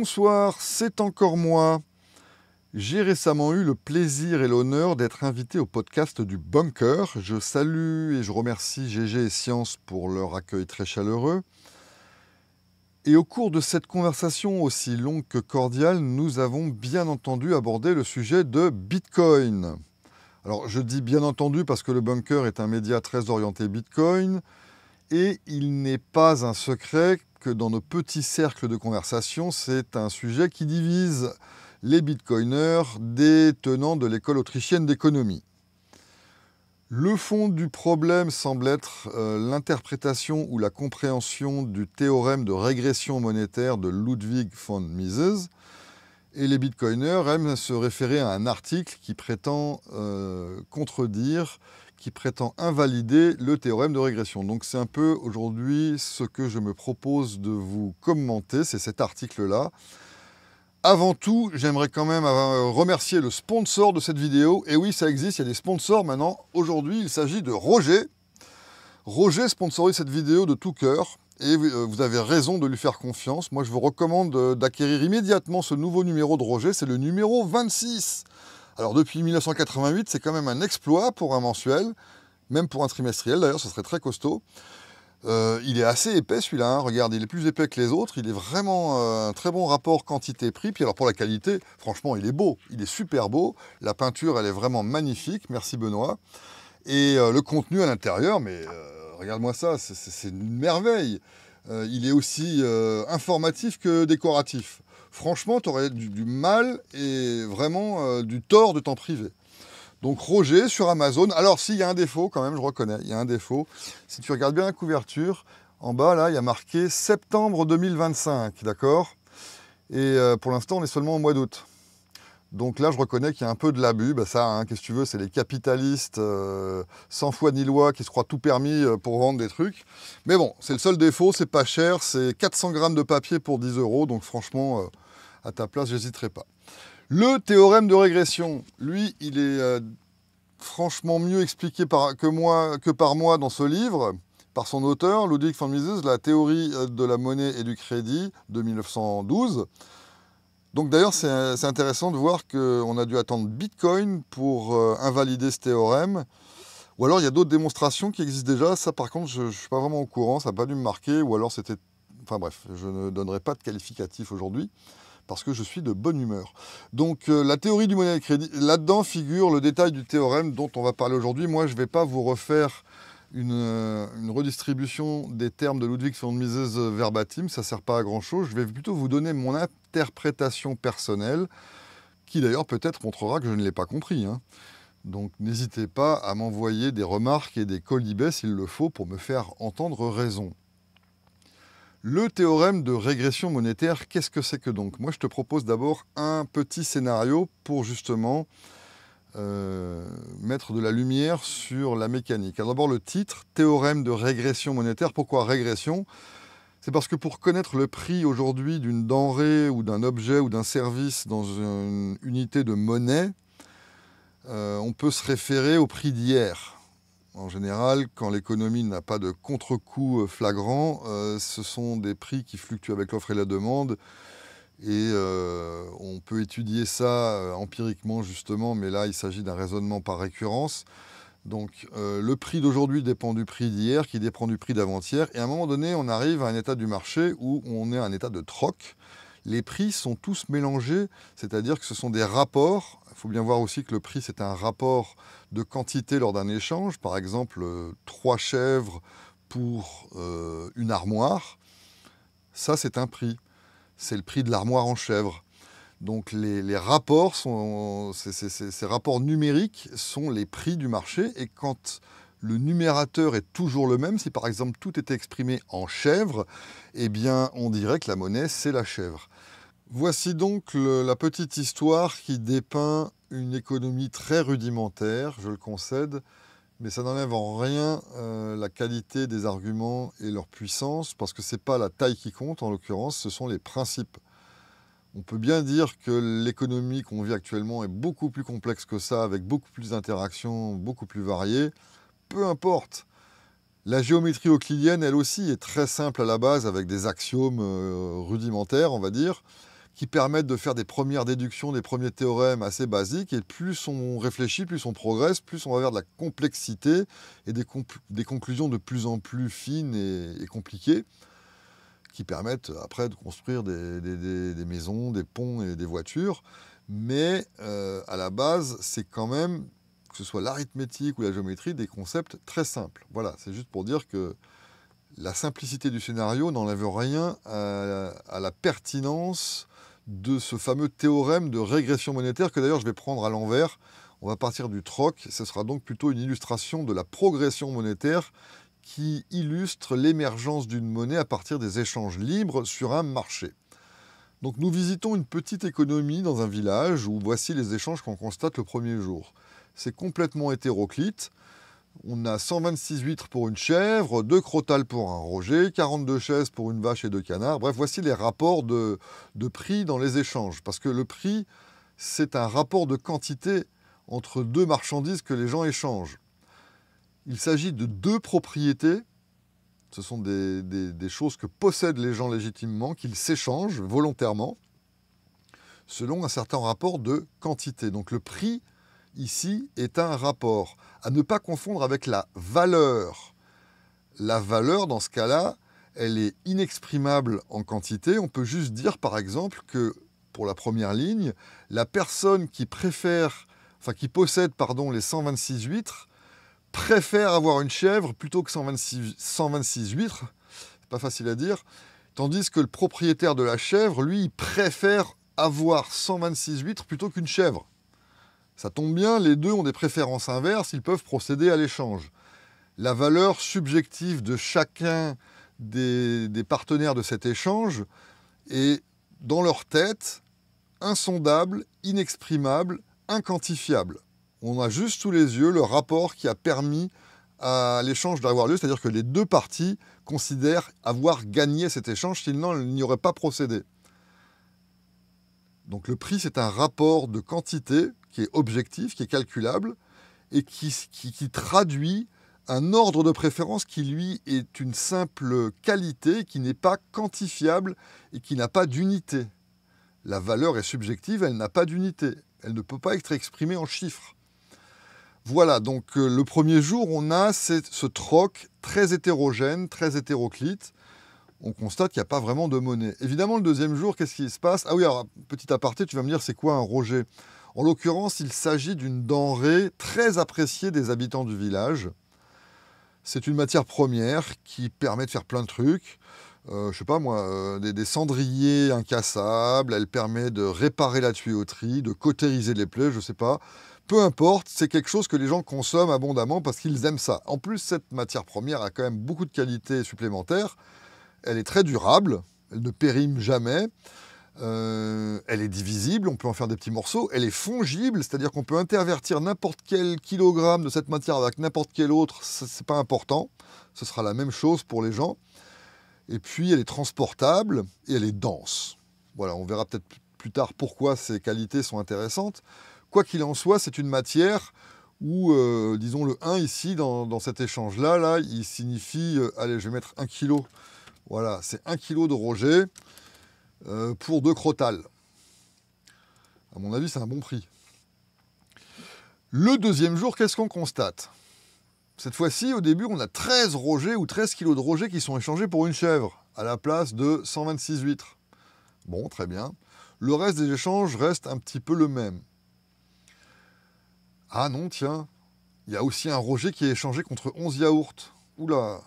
Bonsoir, c'est encore moi. J'ai récemment eu le plaisir et l'honneur d'être invité au podcast du Bunker. Je salue et je remercie GG et Science pour leur accueil très chaleureux. Et au cours de cette conversation aussi longue que cordiale, nous avons bien entendu abordé le sujet de Bitcoin. Alors je dis bien entendu parce que le Bunker est un média très orienté Bitcoin et il n'est pas un secret que dans nos petits cercles de conversation, c'est un sujet qui divise les bitcoiners des tenants de l'école autrichienne d'économie. Le fond du problème semble être l'interprétation ou la compréhension du théorème de régression monétaire de Ludwig von Mises. Et les bitcoiners aiment se référer à un article qui prétend contredire, qui prétend invalider le théorème de régression. Donc c'est un peu aujourd'hui ce que je me propose de vous commenter, c'est cet article-là. Avant tout, j'aimerais quand même remercier le sponsor de cette vidéo. Et oui, ça existe, il y a des sponsors maintenant. Aujourd'hui, il s'agit de Roger. Roger sponsorise cette vidéo de tout cœur. Et vous avez raison de lui faire confiance. Moi, je vous recommande d'acquérir immédiatement ce nouveau numéro de Roger. C'est le numéro 26. Alors, depuis 1988, c'est quand même un exploit pour un mensuel. Même pour un trimestriel, d'ailleurs, ce serait très costaud. Il est assez épais, celui-là. Hein. Regarde, il est plus épais que les autres. Il est vraiment un très bon rapport quantité-prix. Puis alors, pour la qualité, franchement, il est beau. Il est super beau. La peinture, elle est vraiment magnifique. Merci, Benoît. Et le contenu à l'intérieur, mais... regarde-moi ça, c'est une merveille. Il est aussi informatif que décoratif. Franchement, tu aurais du mal et vraiment du tort de t'en priver. Donc Roger sur Amazon. Alors s'il y a un défaut quand même, je reconnais, il y a un défaut. Si tu regardes bien la couverture, en bas là, il y a marqué septembre 2025, d'accord? Et pour l'instant, on est seulement au mois d'août. Donc là, je reconnais qu'il y a un peu de l'abus. Ben ça, hein, qu'est-ce que tu veux, c'est les capitalistes sans foi ni loi qui se croient tout permis pour vendre des trucs. Mais bon, c'est le seul défaut, c'est pas cher, c'est 400 grammes de papier pour 10 €. Donc franchement, à ta place, j'hésiterai pas. Le théorème de régression, lui, il est franchement mieux expliqué que par moi dans ce livre, par son auteur, Ludwig von Mises, La théorie de la monnaie et du crédit de 1912. Donc d'ailleurs, c'est intéressant de voir qu'on a dû attendre Bitcoin pour invalider ce théorème. Ou alors il y a d'autres démonstrations qui existent déjà. Ça par contre, je ne suis pas vraiment au courant, ça n'a pas dû me marquer. Ou alors c'était... Enfin bref, je ne donnerai pas de qualificatif aujourd'hui parce que je suis de bonne humeur. Donc la théorie du monnaie et du crédit, là-dedans figure le détail du théorème dont on va parler aujourd'hui. Moi, je ne vais pas vous refaire une redistribution des termes de Ludwig von Mises verbatim, ça ne sert pas à grand-chose. Je vais plutôt vous donner mon interprétation personnelle, qui d'ailleurs peut-être montrera que je ne l'ai pas compris. Hein. Donc n'hésitez pas à m'envoyer des remarques et des colibets s'il le faut pour me faire entendre raison. Le théorème de régression monétaire, qu'est-ce que c'est que donc? Moi, je te propose d'abord un petit scénario pour justement mettre de la lumière sur la mécanique. Alors d'abord le titre, théorème de régression monétaire. Pourquoi régression? C'est parce que pour connaître le prix aujourd'hui d'une denrée ou d'un objet ou d'un service dans une unité de monnaie, on peut se référer au prix d'hier. En général, quand l'économie n'a pas de contre-coup flagrant, ce sont des prix qui fluctuent avec l'offre et la demande. Et on peut étudier ça empiriquement justement, mais là il s'agit d'un raisonnement par récurrence. Donc le prix d'aujourd'hui dépend du prix d'hier, qui dépend du prix d'avant-hier. Et à un moment donné, on arrive à un état du marché où on est à un état de troc. Les prix sont tous mélangés, c'est-à-dire que ce sont des rapports. Il faut bien voir aussi que le prix, c'est un rapport de quantité lors d'un échange. Par exemple, 3 chèvres pour une armoire. Ça, c'est un prix. C'est le prix de l'armoire en chèvre. Donc les rapports, ces rapports numériques sont les prix du marché. Et quand le numérateur est toujours le même, si par exemple tout était exprimé en chèvre, eh bien on dirait que la monnaie, c'est la chèvre. Voici donc la petite histoire qui dépeint une économie très rudimentaire, je le concède, mais ça n'enlève en rien la qualité des arguments et leur puissance, parce que ce n'est pas la taille qui compte, en l'occurrence, ce sont les principes. On peut bien dire que l'économie qu'on vit actuellement est beaucoup plus complexe que ça, avec beaucoup plus d'interactions, beaucoup plus variées. Peu importe. La géométrie euclidienne, elle aussi, est très simple à la base, avec des axiomes rudimentaires, on va dire, qui permettent de faire des premières déductions, des premiers théorèmes assez basiques. Et plus on réfléchit, plus on progresse, plus on va vers de la complexité et des conclusions de plus en plus fines et compliquées, qui permettent après de construire des maisons, des ponts et des voitures. Mais à la base, c'est quand même, que ce soit l'arithmétique ou la géométrie, des concepts très simples. Voilà, c'est juste pour dire que la simplicité du scénario n'enlève rien à la pertinence de ce fameux théorème de régression monétaire, que d'ailleurs je vais prendre à l'envers. On va partir du troc, ce sera donc plutôt une illustration de la progression monétaire qui illustre l'émergence d'une monnaie à partir des échanges libres sur un marché. Donc nous visitons une petite économie dans un village où voici les échanges qu'on constate le premier jour. C'est complètement hétéroclite. On a 126 huîtres pour une chèvre, 2 crotales pour un roger, 42 chaises pour une vache et 2 canards. Bref, voici les rapports de prix dans les échanges. Parce que le prix, c'est un rapport de quantité entre deux marchandises que les gens échangent. Il s'agit de deux propriétés. Ce sont des choses que possèdent les gens légitimement, qu'ils s'échangent volontairement, selon un certain rapport de quantité. Donc le prix, ici, est un rapport à ne pas confondre avec la valeur. La valeur, dans ce cas-là, elle est inexprimable en quantité. On peut juste dire, par exemple, que pour la première ligne, la personne qui possède les 126 huîtres, préfère avoir une chèvre plutôt que 126 huîtres. C'est pas facile à dire. Tandis que le propriétaire de la chèvre, lui, il préfère avoir 126 huîtres plutôt qu'une chèvre. Ça tombe bien, les deux ont des préférences inverses, ils peuvent procéder à l'échange. La valeur subjective de chacun des partenaires de cet échange est, dans leur tête, insondable, inexprimable, inquantifiable. On a juste sous les yeux le rapport qui a permis à l'échange d'avoir lieu, c'est-à-dire que les deux parties considèrent avoir gagné cet échange, sinon elles n'y auraient pas procédé. Donc le prix, c'est un rapport de quantité qui est objectif, qui est calculable, et qui traduit un ordre de préférence qui, lui, est une simple qualité, qui n'est pas quantifiable et qui n'a pas d'unité. La valeur est subjective, elle n'a pas d'unité. Elle ne peut pas être exprimée en chiffres. Voilà, donc le premier jour, on a ce troc très hétérogène, très hétéroclite. On constate qu'il n'y a pas vraiment de monnaie. Évidemment, le deuxième jour, qu'est-ce qui se passe? Ah oui, alors, petit aparté, tu vas me dire, c'est quoi un roger? En l'occurrence, il s'agit d'une denrée très appréciée des habitants du village. C'est une matière première qui permet de faire plein de trucs. Je sais pas moi, des cendriers incassables, elle permet de réparer la tuyauterie, de cautériser les plaies, je sais pas. Peu importe, c'est quelque chose que les gens consomment abondamment parce qu'ils aiment ça. En plus, cette matière première a quand même beaucoup de qualités supplémentaires. Elle est très durable, elle ne périme jamais. Elle est divisible, on peut en faire des petits morceaux. Elle est fongible, c'est-à-dire qu'on peut intervertir n'importe quel kilogramme de cette matière avec n'importe quel autre, c'est pas important. Ce sera la même chose pour les gens. Et puis, elle est transportable et elle est dense. Voilà, on verra peut-être plus tard pourquoi ces qualités sont intéressantes. Quoi qu'il en soit, c'est une matière où, disons, le 1 ici, dans cet échange-là, là, il signifie, allez, je vais mettre 1 kg. Voilà, c'est 1 kg de roger pour 2 crotales. À mon avis, c'est un bon prix. Le deuxième jour, qu'est-ce qu'on constate? Cette fois-ci, au début, on a 13 rogers ou 13 kilos de rogers qui sont échangés pour une chèvre, à la place de 126 huîtres. Bon, très bien. Le reste des échanges reste un petit peu le même. Ah non, tiens, il y a aussi un roger qui est échangé contre 11 yaourts. Oula,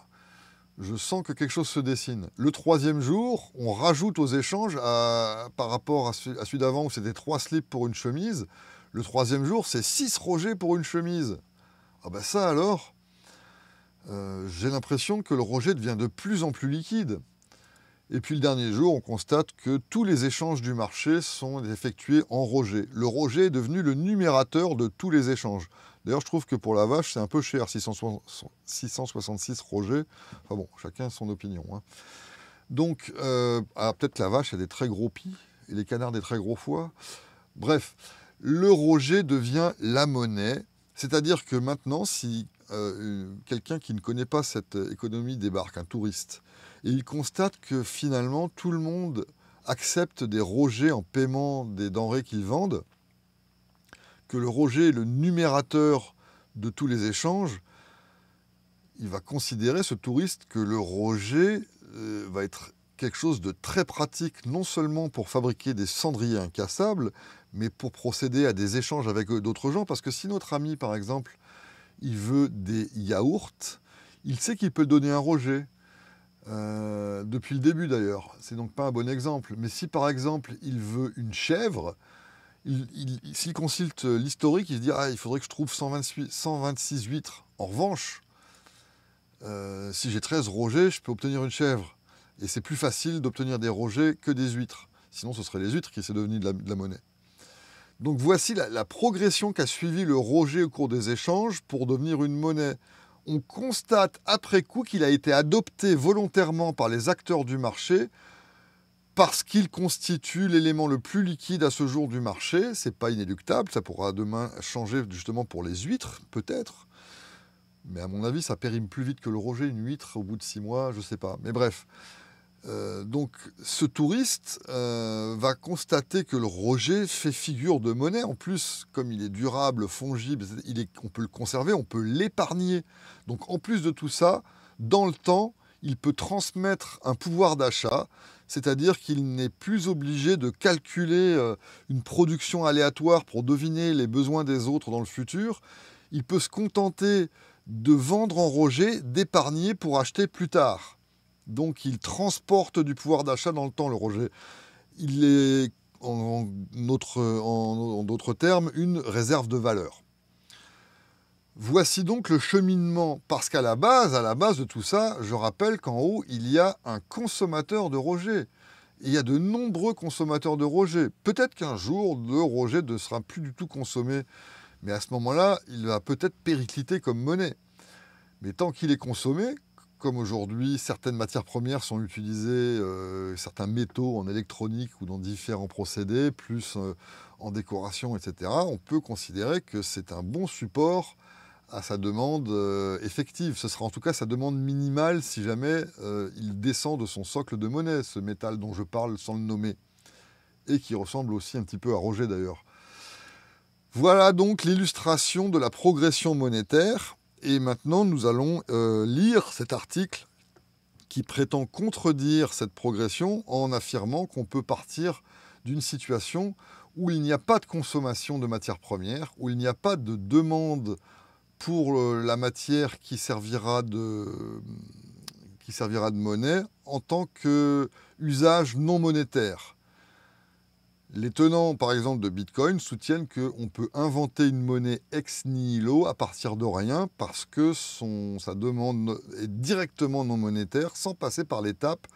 je sens que quelque chose se dessine. Le troisième jour, on rajoute aux échanges, par rapport à celui d'avant où c'était 3 slips pour une chemise, le troisième jour, c'est 6 rogers pour une chemise. Ah ben ça alors, j'ai l'impression que le roger devient de plus en plus liquide. Et puis le dernier jour, on constate que tous les échanges du marché sont effectués en roger. Le roger est devenu le numérateur de tous les échanges. D'ailleurs, je trouve que pour la vache, c'est un peu cher, 666 rogers. Enfin bon, chacun son opinion. Hein. Donc, peut-être que la vache a des très gros pis et les canards des très gros foies. Bref, le roger devient la monnaie. C'est-à-dire que maintenant, si quelqu'un qui ne connaît pas cette économie débarque, un touriste, et il constate que finalement tout le monde acceptent des rogers en paiement des denrées qu'ils vendent, que le roger est le numérateur de tous les échanges, il va considérer, ce touriste, que le roger va être quelque chose de très pratique, non seulement pour fabriquer des cendriers incassables, mais pour procéder à des échanges avec d'autres gens, parce que si notre ami, par exemple, il veut des yaourts, il sait qu'il peut donner un roger, depuis le début d'ailleurs, c'est donc pas un bon exemple, mais si par exemple il veut une chèvre, s'il consulte l'historique, il se dit « Ah, il faudrait que je trouve 126 huîtres. En revanche, si j'ai 13 rogers, je peux obtenir une chèvre. Et c'est plus facile d'obtenir des rogers que des huîtres. Sinon, ce seraient les huîtres qui seraient devenues de la monnaie. » Donc voici la progression qu'a suivi le roger au cours des échanges pour devenir une monnaie. On constate après coup qu'il a été adopté volontairement par les acteurs du marché parce qu'il constitue l'élément le plus liquide à ce jour du marché. C'est pas inéluctable, ça pourra demain changer justement pour les huîtres, peut-être. Mais à mon avis, ça périme plus vite que le roger, une huître, au bout de 6 mois, je sais pas. Mais bref. Donc ce touriste va constater que le roger fait figure de monnaie. En plus, comme il est durable, fongible, on peut le conserver, on peut l'épargner. Donc en plus de tout ça, dans le temps, il peut transmettre un pouvoir d'achat, c'est-à-dire qu'il n'est plus obligé de calculer une production aléatoire pour deviner les besoins des autres dans le futur. Il peut se contenter de vendre en roger, d'épargner pour acheter plus tard. Donc il transporte du pouvoir d'achat dans le temps, le roger. Il est, en d'autres termes, une réserve de valeur. Voici donc le cheminement, parce qu'à la base de tout ça, je rappelle qu'en haut, il y a un consommateur de roger. Il y a de nombreux consommateurs de roger. Peut-être qu'un jour, le roger ne sera plus du tout consommé, mais à ce moment-là, il va peut-être péricliter comme monnaie. Mais tant qu'il est consommé, comme aujourd'hui, certaines matières premières sont utilisées, certains métaux en électronique ou dans différents procédés, plus en décoration, etc., on peut considérer que c'est un bon support à sa demande effective. Ce sera en tout cas sa demande minimale si jamais il descend de son socle de monnaie, ce métal dont je parle sans le nommer, et qui ressemble aussi un petit peu à roger d'ailleurs. Voilà donc l'illustration de la progression monétaire. Et maintenant, nous allons lire cet article qui prétend contredire cette progression en affirmant qu'on peut partir d'une situation où il n'y a pas de consommation de matières premières, où il n'y a pas de demande pour la matière qui servira de monnaie en tant qu'usage non monétaire. Les tenants, par exemple, de Bitcoin soutiennent qu'on peut inventer une monnaie ex nihilo à partir de rien parce que sa demande est directement non monétaire sans passer par l'étape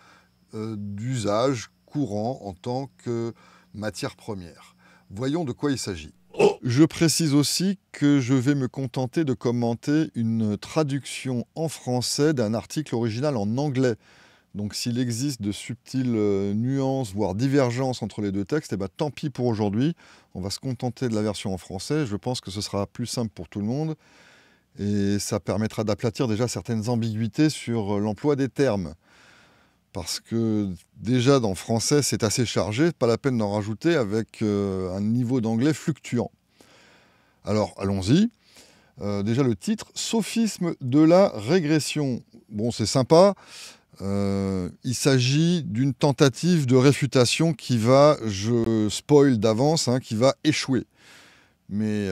d'usage courant en tant que matière première. Voyons de quoi il s'agit. Je précise aussi que je vais me contenter de commenter une traduction en français d'un article original en anglais. Donc s'il existe de subtiles nuances, voire divergences entre les deux textes, eh ben, tant pis pour aujourd'hui. On va se contenter de la version en français. Je pense que ce sera plus simple pour tout le monde. Et ça permettra d'aplatir déjà certaines ambiguïtés sur l'emploi des termes. Parce que déjà dans le français, c'est assez chargé. Pas la peine d'en rajouter avec un niveau d'anglais fluctuant. Alors allons-y. Déjà le titre, « Sophisme de la régression ». Bon, c'est sympa. Il s'agit d'une tentative de réfutation qui va, je spoil d'avance, qui va échouer. Mais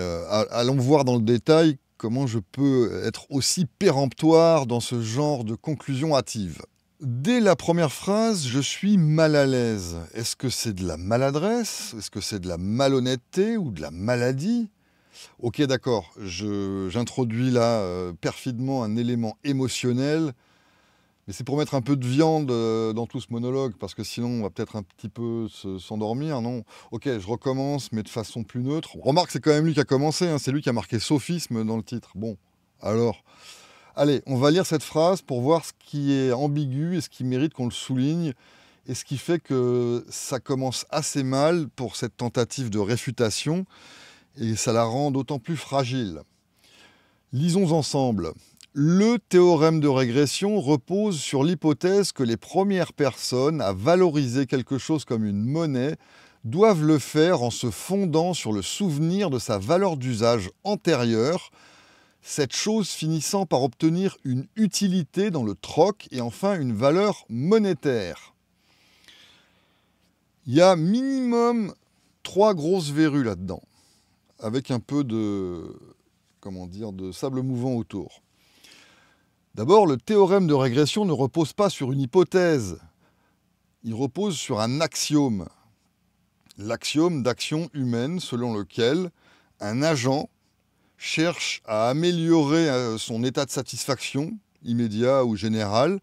allons voir dans le détail comment je peux être aussi péremptoire dans ce genre de conclusion hâtive. Dès la première phrase, je suis mal à l'aise. Est-ce que c'est de la maladresse? Est-ce que c'est de la malhonnêteté ou de la maladie? Ok, d'accord, j'introduis là perfidement un élément émotionnel. Mais c'est pour mettre un peu de viande dans tout ce monologue, parce que sinon on va peut-être un petit peu s'endormir, non? Ok, je recommence, mais de façon plus neutre. Remarque, c'est quand même lui qui a commencé, c'est lui qui a marqué sophisme dans le titre. Bon, alors, allez, on va lire cette phrase pour voir ce qui est ambigu et ce qui mérite qu'on le souligne, et ce qui fait que ça commence assez mal pour cette tentative de réfutation, et ça la rend d'autant plus fragile. Lisons ensemble. Le théorème de régression repose sur l'hypothèse que les premières personnes à valoriser quelque chose comme une monnaie doivent le faire en se fondant sur le souvenir de sa valeur d'usage antérieure, cette chose finissant par obtenir une utilité dans le troc et enfin une valeur monétaire. Il y a minimum 3 grosses verrues là-dedans, avec un peu de sable mouvant autour. D'abord, le théorème de régression ne repose pas sur une hypothèse, il repose sur un axiome. L'axiome d'action humaine selon lequel un agent cherche à améliorer son état de satisfaction, immédiat ou général,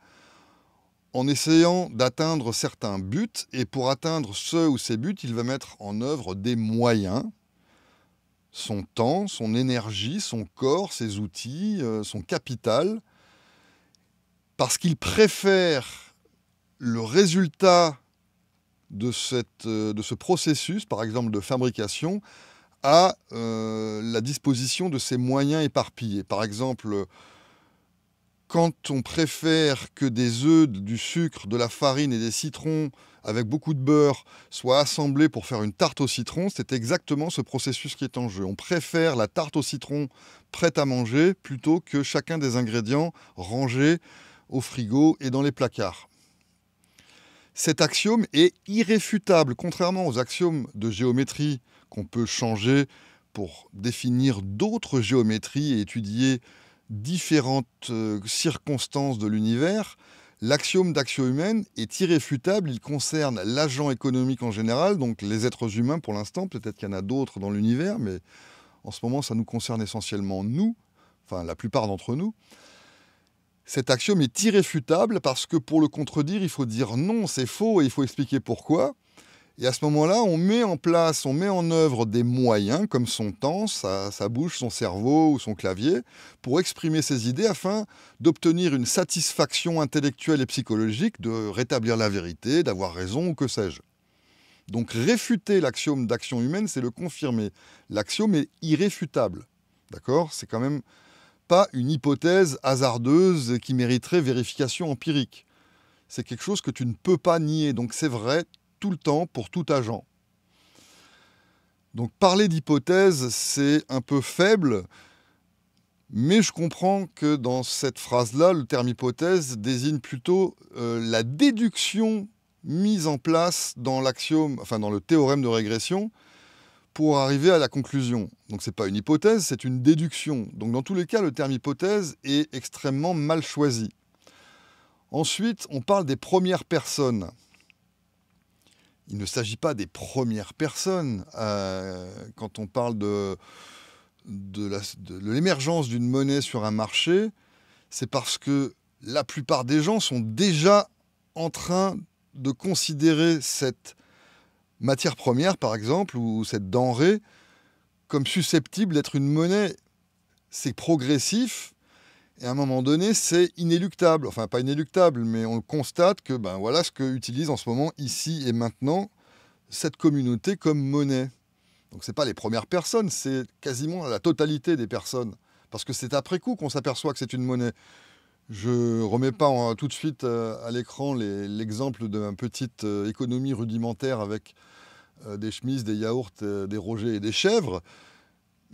en essayant d'atteindre certains buts, et pour atteindre ce ou ces buts, il va mettre en œuvre des moyens, son temps, son énergie, son corps, ses outils, son capital, parce qu'il préfère le résultat de ce processus, par exemple de fabrication, à la disposition de ces moyens éparpillés. Par exemple, quand on préfère que des œufs, du sucre, de la farine et des citrons avec beaucoup de beurre soient assemblés pour faire une tarte au citron, c'est exactement ce processus qui est en jeu. On préfère la tarte au citron prête à manger plutôt que chacun des ingrédients rangés au frigo et dans les placards. Cet axiome est irréfutable, contrairement aux axiomes de géométrie qu'on peut changer pour définir d'autres géométries et étudier différentes circonstances de l'univers. L'axiome d'action humaine est irréfutable, il concerne l'agent économique en général, donc les êtres humains pour l'instant, peut-être qu'il y en a d'autres dans l'univers, mais en ce moment ça nous concerne essentiellement nous, enfin la plupart d'entre nous. Cet axiome est irréfutable parce que pour le contredire, il faut dire non, c'est faux, et il faut expliquer pourquoi. Et à ce moment-là, on met en œuvre des moyens, comme son temps, sa bouche, son cerveau ou son clavier, pour exprimer ses idées afin d'obtenir une satisfaction intellectuelle et psychologique, de rétablir la vérité, d'avoir raison ou que sais-je. Donc réfuter l'axiome d'action humaine, c'est le confirmer. L'axiome est irréfutable. D'accord ? C'est quand même pas une hypothèse hasardeuse qui mériterait vérification empirique. C'est quelque chose que tu ne peux pas nier, donc c'est vrai tout le temps pour tout agent. Donc parler d'hypothèse, c'est un peu faible, mais je comprends que dans cette phrase-là, le terme hypothèse désigne plutôt la déduction mise en place dans l'axiome, enfin dans le théorème de régression, pour arriver à la conclusion. Donc ce n'est pas une hypothèse, c'est une déduction. Donc dans tous les cas, le terme hypothèse est extrêmement mal choisi. Ensuite, on parle des premières personnes. Il ne s'agit pas des premières personnes. Quand on parle de l'émergence d'une monnaie sur un marché, c'est parce que la plupart des gens sont déjà en train de considérer cette matière première, par exemple, ou cette denrée, comme susceptible d'être une monnaie. C'est progressif, et à un moment donné, c'est inéluctable. Enfin, pas inéluctable, mais on constate que voilà ce que utilise en ce moment, ici et maintenant, cette communauté comme monnaie. Donc ce n'est pas les premières personnes, c'est quasiment la totalité des personnes. Parce que c'est après coup qu'on s'aperçoit que c'est une monnaie. Je ne remets pas tout de suite à l'écran l'exemple d'une petite économie rudimentaire avec des chemises, des yaourts, des rogers et des chèvres.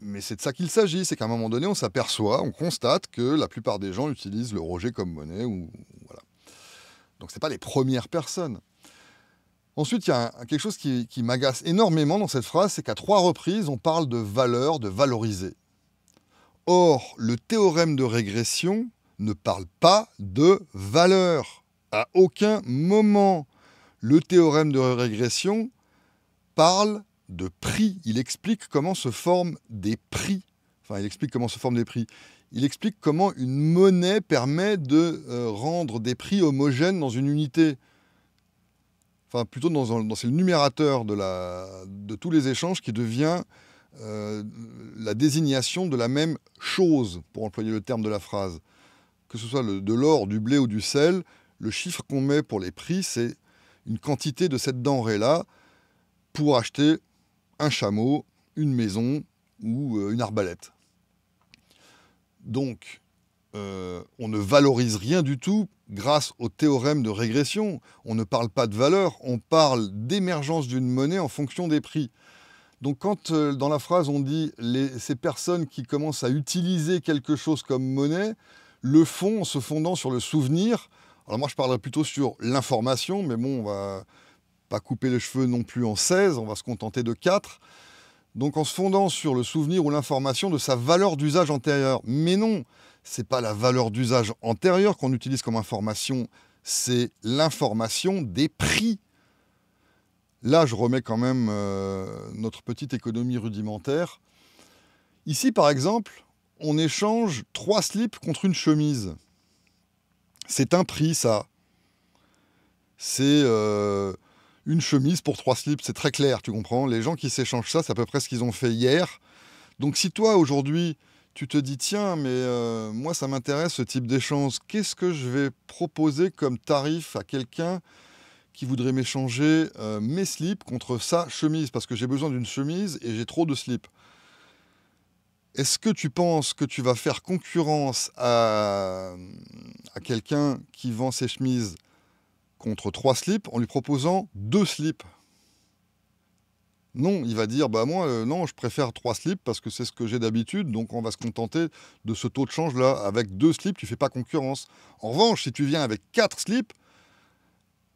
Mais c'est de ça qu'il s'agit, c'est qu'à un moment donné, on s'aperçoit, on constate que la plupart des gens utilisent le roger comme monnaie. Voilà. Donc ce n'est pas les premières personnes. Ensuite, il y a quelque chose qui m'agace énormément dans cette phrase, c'est qu'à 3 reprises, on parle de valeur, de valoriser. Or, le théorème de régression ne parle pas de valeur. À aucun moment, le théorème de régression parle de prix. Il explique comment se forment des prix. Enfin, il explique comment se forment des prix. Il explique comment une monnaie permet de rendre des prix homogènes dans une unité. Enfin, plutôt c'est le numérateur de tous les échanges qui devient la désignation de la même chose, pour employer le terme de la phrase. Que ce soit de l'or, du blé ou du sel, le chiffre qu'on met pour les prix, c'est une quantité de cette denrée-là pour acheter un chameau, une maison ou une arbalète. Donc, on ne valorise rien du tout grâce au théorème de régression. On ne parle pas de valeur, on parle d'émergence d'une monnaie en fonction des prix. Donc quand dans la phrase on dit ces personnes qui commencent à utiliser quelque chose comme monnaie, le font en se fondant sur le souvenir. Alors moi je parlerais plutôt sur l'information, mais bon, on va pas couper les cheveux non plus en 16, on va se contenter de 4. Donc en se fondant sur le souvenir ou l'information de sa valeur d'usage antérieure. Mais non, c'est pas la valeur d'usage antérieure qu'on utilise comme information, c'est l'information des prix. Là, je remets quand même notre petite économie rudimentaire. Ici, par exemple, on échange 3 slips contre une chemise. C'est un prix, ça. C'est une chemise pour 3 slips, c'est très clair, tu comprends. Les gens qui s'échangent ça, c'est à peu près ce qu'ils ont fait hier. Donc si toi, aujourd'hui, tu te dis, tiens, mais moi, ça m'intéresse ce type d'échange, qu'est-ce que je vais proposer comme tarif à quelqu'un qui voudrait m'échanger mes slips contre sa chemise, parce que j'ai besoin d'une chemise et j'ai trop de slips. Est-ce que tu penses que tu vas faire concurrence à quelqu'un qui vend ses chemises contre 3 slips en lui proposant 2 slips? Non, il va dire, bah moi, non, je préfère 3 slips parce que c'est ce que j'ai d'habitude, donc on va se contenter de ce taux de change là. Avec 2 slips, tu ne fais pas concurrence. En revanche, si tu viens avec 4 slips,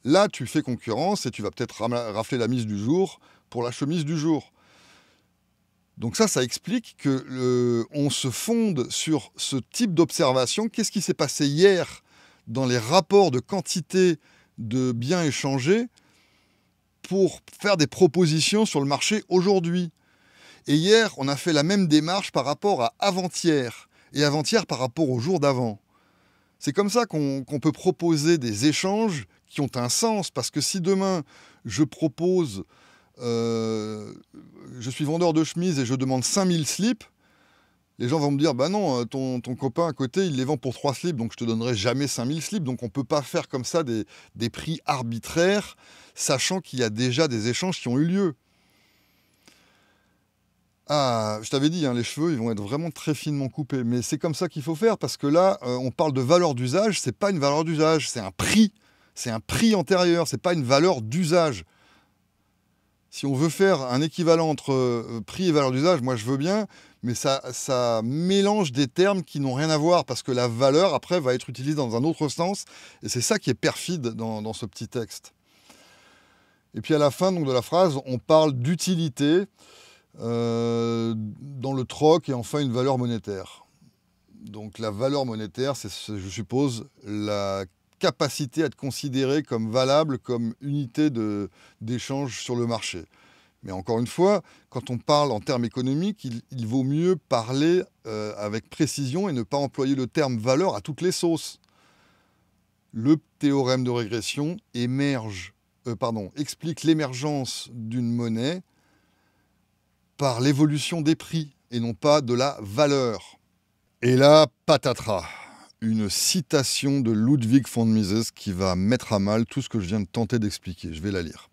là, tu fais concurrence et tu vas peut-être rafler la mise du jour pour la chemise du jour. Donc ça explique qu'on se fonde sur ce type d'observation. Qu'est-ce qui s'est passé hier dans les rapports de quantité de biens échangés pour faire des propositions sur le marché aujourd'hui? Et hier, on a fait la même démarche par rapport à avant-hier et avant-hier par rapport au jour d'avant. C'est comme ça qu'on peut proposer des échanges qui ont un sens, parce que si demain je propose, je suis vendeur de chemises et je demande 5000 slips, les gens vont me dire, bah non, ton copain à côté, il les vend pour 3 slips, donc je te donnerai jamais 5000 slips, donc on ne peut pas faire comme ça des prix arbitraires, sachant qu'il y a déjà des échanges qui ont eu lieu. Ah, je t'avais dit, hein, les cheveux, ils vont être vraiment très finement coupés. Mais c'est comme ça qu'il faut faire, parce que là, on parle de valeur d'usage. C'est pas une valeur d'usage, c'est un prix. C'est un prix antérieur, c'est pas une valeur d'usage. Si on veut faire un équivalent entre prix et valeur d'usage, moi je veux bien, mais ça mélange des termes qui n'ont rien à voir, parce que la valeur, après, va être utilisée dans un autre sens. Et c'est ça qui est perfide dans ce petit texte. Et puis à la fin donc, de la phrase, on parle d'utilité. Dans le troc et enfin une valeur monétaire. Donc la valeur monétaire, c'est, je suppose, la capacité à être considérée comme valable, comme unité d'échange sur le marché. Mais encore une fois, quand on parle en termes économiques, il vaut mieux parler avec précision et ne pas employer le terme valeur à toutes les sauces. Le théorème de régression explique l'émergence d'une monnaie par l'évolution des prix et non pas de la valeur. Et là, patatras, une citation de Ludwig von Mises qui va mettre à mal tout ce que je viens de tenter d'expliquer. Je vais la lire.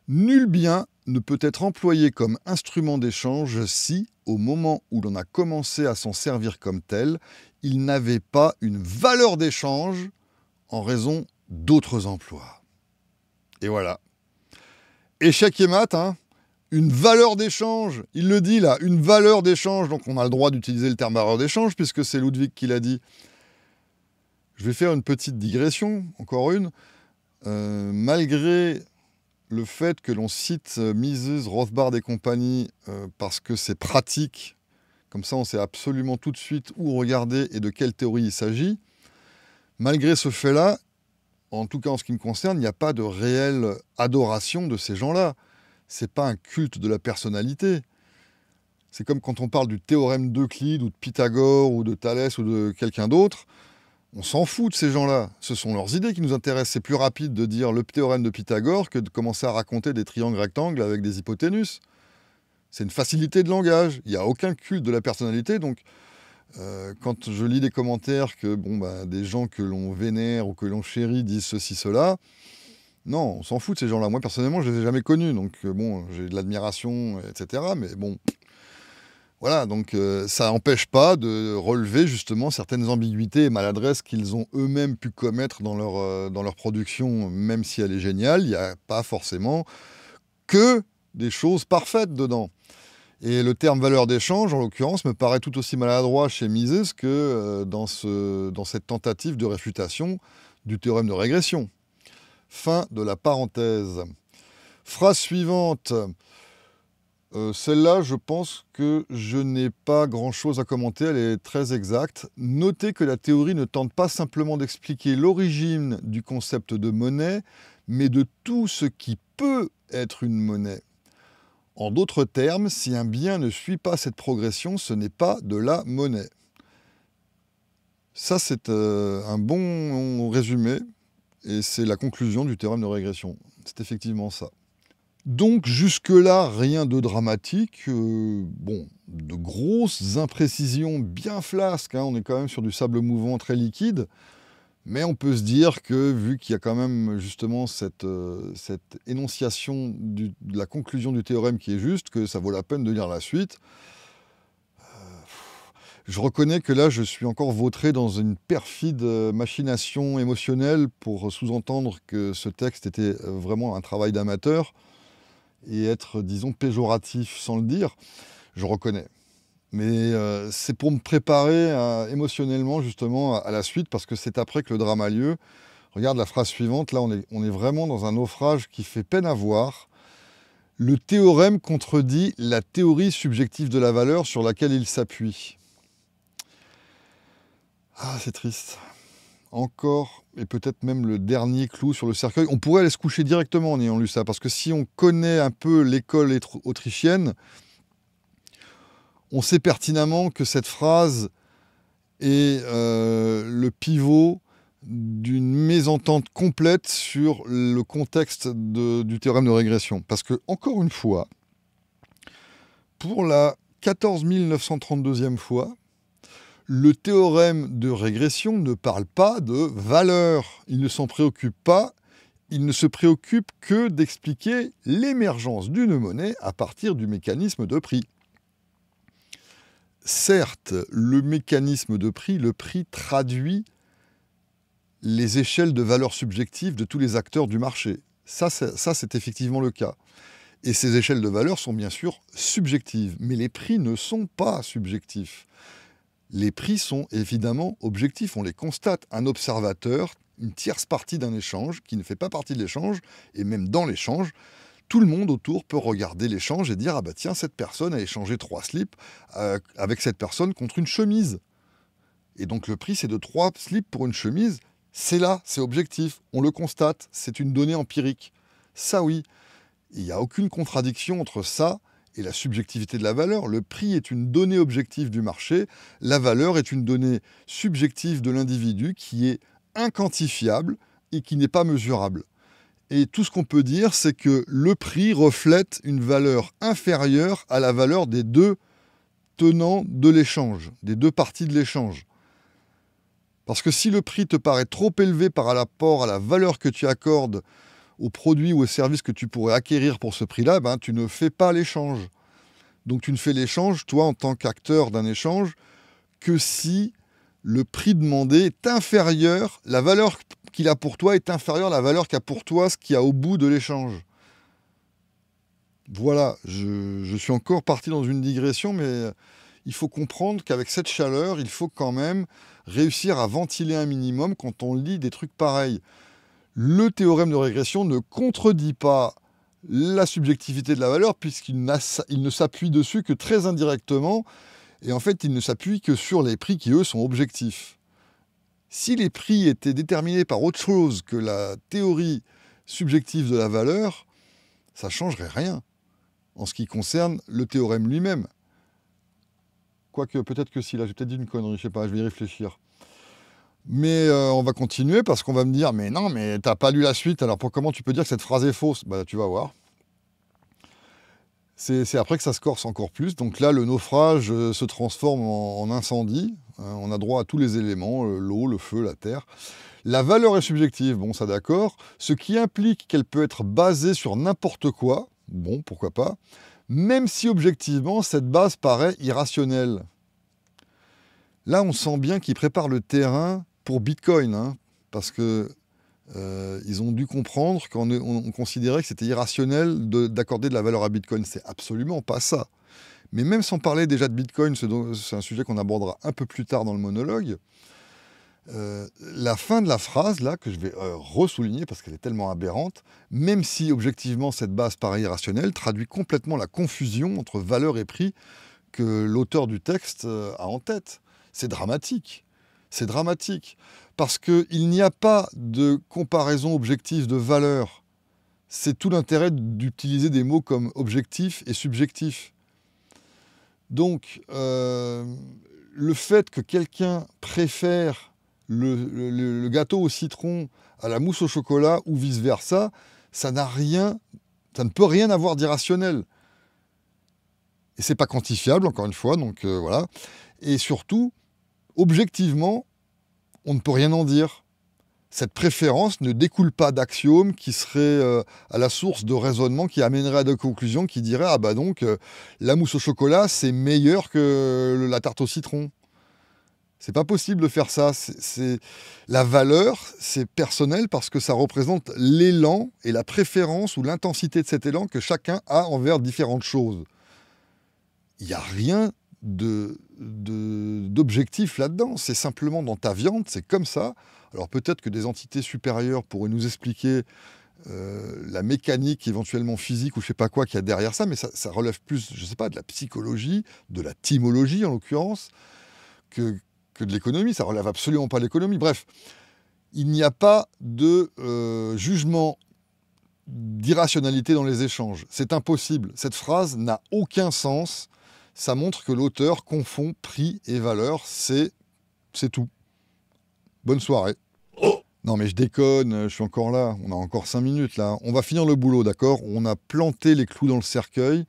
Nul bien ne peut être employé comme instrument d'échange si, au moment où l'on a commencé à s'en servir comme tel, il n'avait pas une valeur d'échange en raison d'autres emplois. Et voilà. Échec et mat, hein. Une valeur d'échange, il le dit là, une valeur d'échange, donc on a le droit d'utiliser le terme valeur d'échange puisque c'est Ludwig qui l'a dit. Je vais faire une petite digression, encore une. Malgré le fait que l'on cite Mises, Rothbard et compagnie parce que c'est pratique, comme ça on sait absolument tout de suite où regarder et de quelle théorie il s'agit, malgré ce fait-là, en tout cas en ce qui me concerne, il n'y a pas de réelle adoration de ces gens-là. C'est pas un culte de la personnalité. C'est comme quand on parle du théorème d'Euclide ou de Pythagore ou de Thalès ou de quelqu'un d'autre. On s'en fout de ces gens-là. Ce sont leurs idées qui nous intéressent. C'est plus rapide de dire le théorème de Pythagore que de commencer à raconter des triangles rectangles avec des hypoténus. C'est une facilité de langage. Il n'y a aucun culte de la personnalité. Donc, quand je lis des commentaires que des gens que l'on vénère ou que l'on chérit disent ceci, cela... Non, on s'en fout de ces gens-là. Moi, personnellement, je ne les ai jamais connus. Donc, j'ai de l'admiration, etc. Mais bon, Voilà, donc ça n'empêche pas de relever justement certaines ambiguïtés et maladresses qu'ils ont eux-mêmes pu commettre dans leur production, même si elle est géniale. Il n'y a pas forcément que des choses parfaites dedans. Et le terme valeur d'échange, en l'occurrence, me paraît tout aussi maladroit chez Mises que dans cette tentative de réfutation du théorème de régression. Fin de la parenthèse. Phrase suivante. Celle-là, je pense que je n'ai pas grand-chose à commenter, elle est très exacte. Notez que la théorie ne tente pas simplement d'expliquer l'origine du concept de monnaie, mais de tout ce qui peut être une monnaie. En d'autres termes, si un bien ne suit pas cette progression, ce n'est pas de la monnaie. Ça, c'est un bon résumé, et c'est la conclusion du théorème de régression. C'est effectivement ça. Donc jusque-là, rien de dramatique. Bon, de grosses imprécisions bien flasques, hein, on est quand même sur du sable mouvant très liquide. Mais on peut se dire que, vu qu'il y a quand même justement cette énonciation de la conclusion du théorème qui est juste, que ça vaut la peine de lire la suite. Je reconnais que là, je suis encore vautré dans une perfide machination émotionnelle pour sous-entendre que ce texte était vraiment un travail d'amateur et être, disons, péjoratif sans le dire. Je reconnais. Mais c'est pour me préparer émotionnellement justement à la suite, parce que c'est après que le drame a lieu. Regarde la phrase suivante, là on est vraiment dans un naufrage qui fait peine à voir. Le théorème contredit la théorie subjective de la valeur sur laquelle il s'appuie. Ah, c'est triste. Encore, et peut-être même le dernier clou sur le cercueil. On pourrait aller se coucher directement en ayant lu ça, parce que si on connaît un peu l'école autrichienne, on sait pertinemment que cette phrase est le pivot d'une mésentente complète sur le contexte du théorème de régression. Parce que, encore une fois, pour la 14 932e fois, le théorème de régression ne parle pas de valeur. Il ne s'en préoccupe pas. Il ne se préoccupe que d'expliquer l'émergence d'une monnaie à partir du mécanisme de prix. Certes, le mécanisme de prix, le prix traduit les échelles de valeur subjective de tous les acteurs du marché. Ça, c'est effectivement le cas. Et ces échelles de valeur sont bien sûr subjectives. Mais les prix ne sont pas subjectifs. Les prix sont évidemment objectifs. On les constate. Un observateur, une tierce partie d'un échange, qui ne fait pas partie de l'échange, et même dans l'échange, tout le monde autour peut regarder l'échange et dire « Ah bah tiens, cette personne a échangé 3 slips avec cette personne contre une chemise. » Et donc le prix, c'est de 3 slips pour une chemise. C'est là, c'est objectif. On le constate. C'est une donnée empirique. Ça, oui. Il n'y a aucune contradiction entre ça et la subjectivité de la valeur. Le prix est une donnée objective du marché. La valeur est une donnée subjective de l'individu qui est inquantifiable et qui n'est pas mesurable. Et tout ce qu'on peut dire, c'est que le prix reflète une valeur inférieure à la valeur des deux tenants de l'échange, des deux parties de l'échange. Parce que si le prix te paraît trop élevé par rapport à la valeur que tu accordes au produit ou au service que tu pourrais acquérir pour ce prix-là, ben, tu ne fais pas l'échange. Donc tu ne fais l'échange, toi, en tant qu'acteur d'un échange, que si le prix demandé est inférieur, la valeur qu'il a pour toi est inférieure à la valeur qu'a pour toi ce qu'il y a au bout de l'échange. Voilà, je suis encore parti dans une digression, mais il faut comprendre qu'avec cette chaleur, il faut quand même réussir à ventiler un minimum quand on lit des trucs pareils. Le théorème de régression ne contredit pas la subjectivité de la valeur, puisqu'il ne s'appuie dessus que très indirectement, et en fait, il ne s'appuie que sur les prix qui, eux, sont objectifs. Si les prix étaient déterminés par autre chose que la théorie subjective de la valeur, ça ne changerait rien en ce qui concerne le théorème lui-même. Quoique, peut-être que si, là, j'ai peut-être dit une connerie, je sais pas, je vais y réfléchir. Mais on va continuer parce qu'on va me dire « Mais non, mais t'as pas lu la suite, alors comment tu peux dire que cette phrase est fausse ?» Bah, tu vas voir. C'est après que ça se corse encore plus. Donc là, le naufrage se transforme en incendie. On a droit à tous les éléments, l'eau, le feu, la terre. La valeur est subjective, bon, ça d'accord. Ce qui implique qu'elle peut être basée sur n'importe quoi. Bon, pourquoi pas. même si objectivement cette base paraît irrationnelle. Là, on sent bien qu'ils préparent le terrain pour Bitcoin, hein, parce que ils ont dû comprendre qu'on considérait que c'était irrationnel d'accorder de la valeur à Bitcoin. C'est absolument pas ça. Mais même sans parler déjà de Bitcoin, c'est un sujet qu'on abordera un peu plus tard dans le monologue, la fin de la phrase, là, que je vais ressouligner parce qu'elle est tellement aberrante, même si objectivement cette base paraît irrationnelle, traduit complètement la confusion entre valeur et prix que l'auteur du texte a en tête. C'est dramatique. C'est dramatique. Parce qu'il n'y a pas de comparaison objective de valeur. C'est tout l'intérêt d'utiliser des mots comme objectif et subjectif. Donc, le fait que quelqu'un préfère le gâteau au citron à la mousse au chocolat ou vice-versa, ça ne peut rien avoir d'irrationnel. Et c'est pas quantifiable, encore une fois, donc voilà. Et surtout, objectivement, on ne peut rien en dire. Cette préférence ne découle pas d'axiomes qui seraient à la source de raisonnement qui amèneraient à des conclusions qui diraient « Ah bah donc, la mousse au chocolat, c'est meilleur que la tarte au citron ». C'est pas possible de faire ça. La valeur, c'est personnel parce que ça représente l'élan et la préférence ou l'intensité de cet élan que chacun a envers différentes choses. Il n'y a rien d'objectif là-dedans. C'est simplement dans ta viande, c'est comme ça. Alors peut-être que des entités supérieures pourraient nous expliquer la mécanique éventuellement physique ou je sais pas quoi qu'il y a derrière ça, mais ça relève plus, je sais pas, de la psychologie, de la thymologie en l'occurrence, que de l'économie. Ça relève absolument pas de l'économie. Bref, il n'y a pas de jugement d'irrationalité dans les échanges. C'est impossible. Cette phrase n'a aucun sens. Ça montre que l'auteur confond prix et valeur. C'est tout. Bonne soirée. Non mais je déconne, je suis encore là. On a encore 5 minutes là. On va finir le boulot, d'accord? On a planté les clous dans le cercueil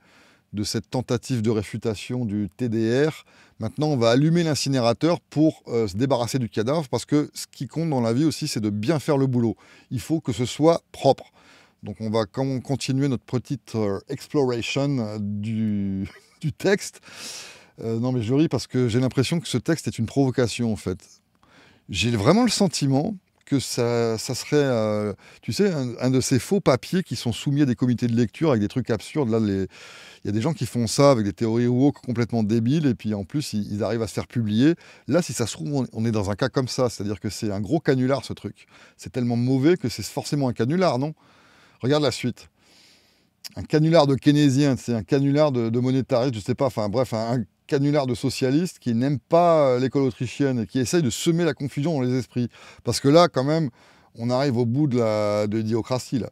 de cette tentative de réfutation du TDR. Maintenant, on va allumer l'incinérateur pour se débarrasser du cadavre parce que ce qui compte dans la vie aussi, c'est de bien faire le boulot. Il faut que ce soit propre. Donc on va continuer notre petite exploration du texte. Non mais je ris parce que j'ai l'impression que ce texte est une provocation en fait. J'ai vraiment le sentiment que ça serait, tu sais, un de ces faux papiers qui sont soumis à des comités de lecture avec des trucs absurdes. Là, il y a des gens qui font ça avec des théories woke complètement débiles et puis en plus, ils arrivent à se faire publier. Là, si ça se trouve, on est dans un cas comme ça. C'est-à-dire que c'est un gros canular, ce truc. C'est tellement mauvais que c'est forcément un canular, non? Regarde la suite. Un canular de keynésien, c'est un canular de monétariste, je sais pas, enfin bref, un canular de socialistes qui n'aiment pas l'école autrichienne et qui essayent de semer la confusion dans les esprits. Parce que là, quand même, on arrive au bout de l'idiocratie, là.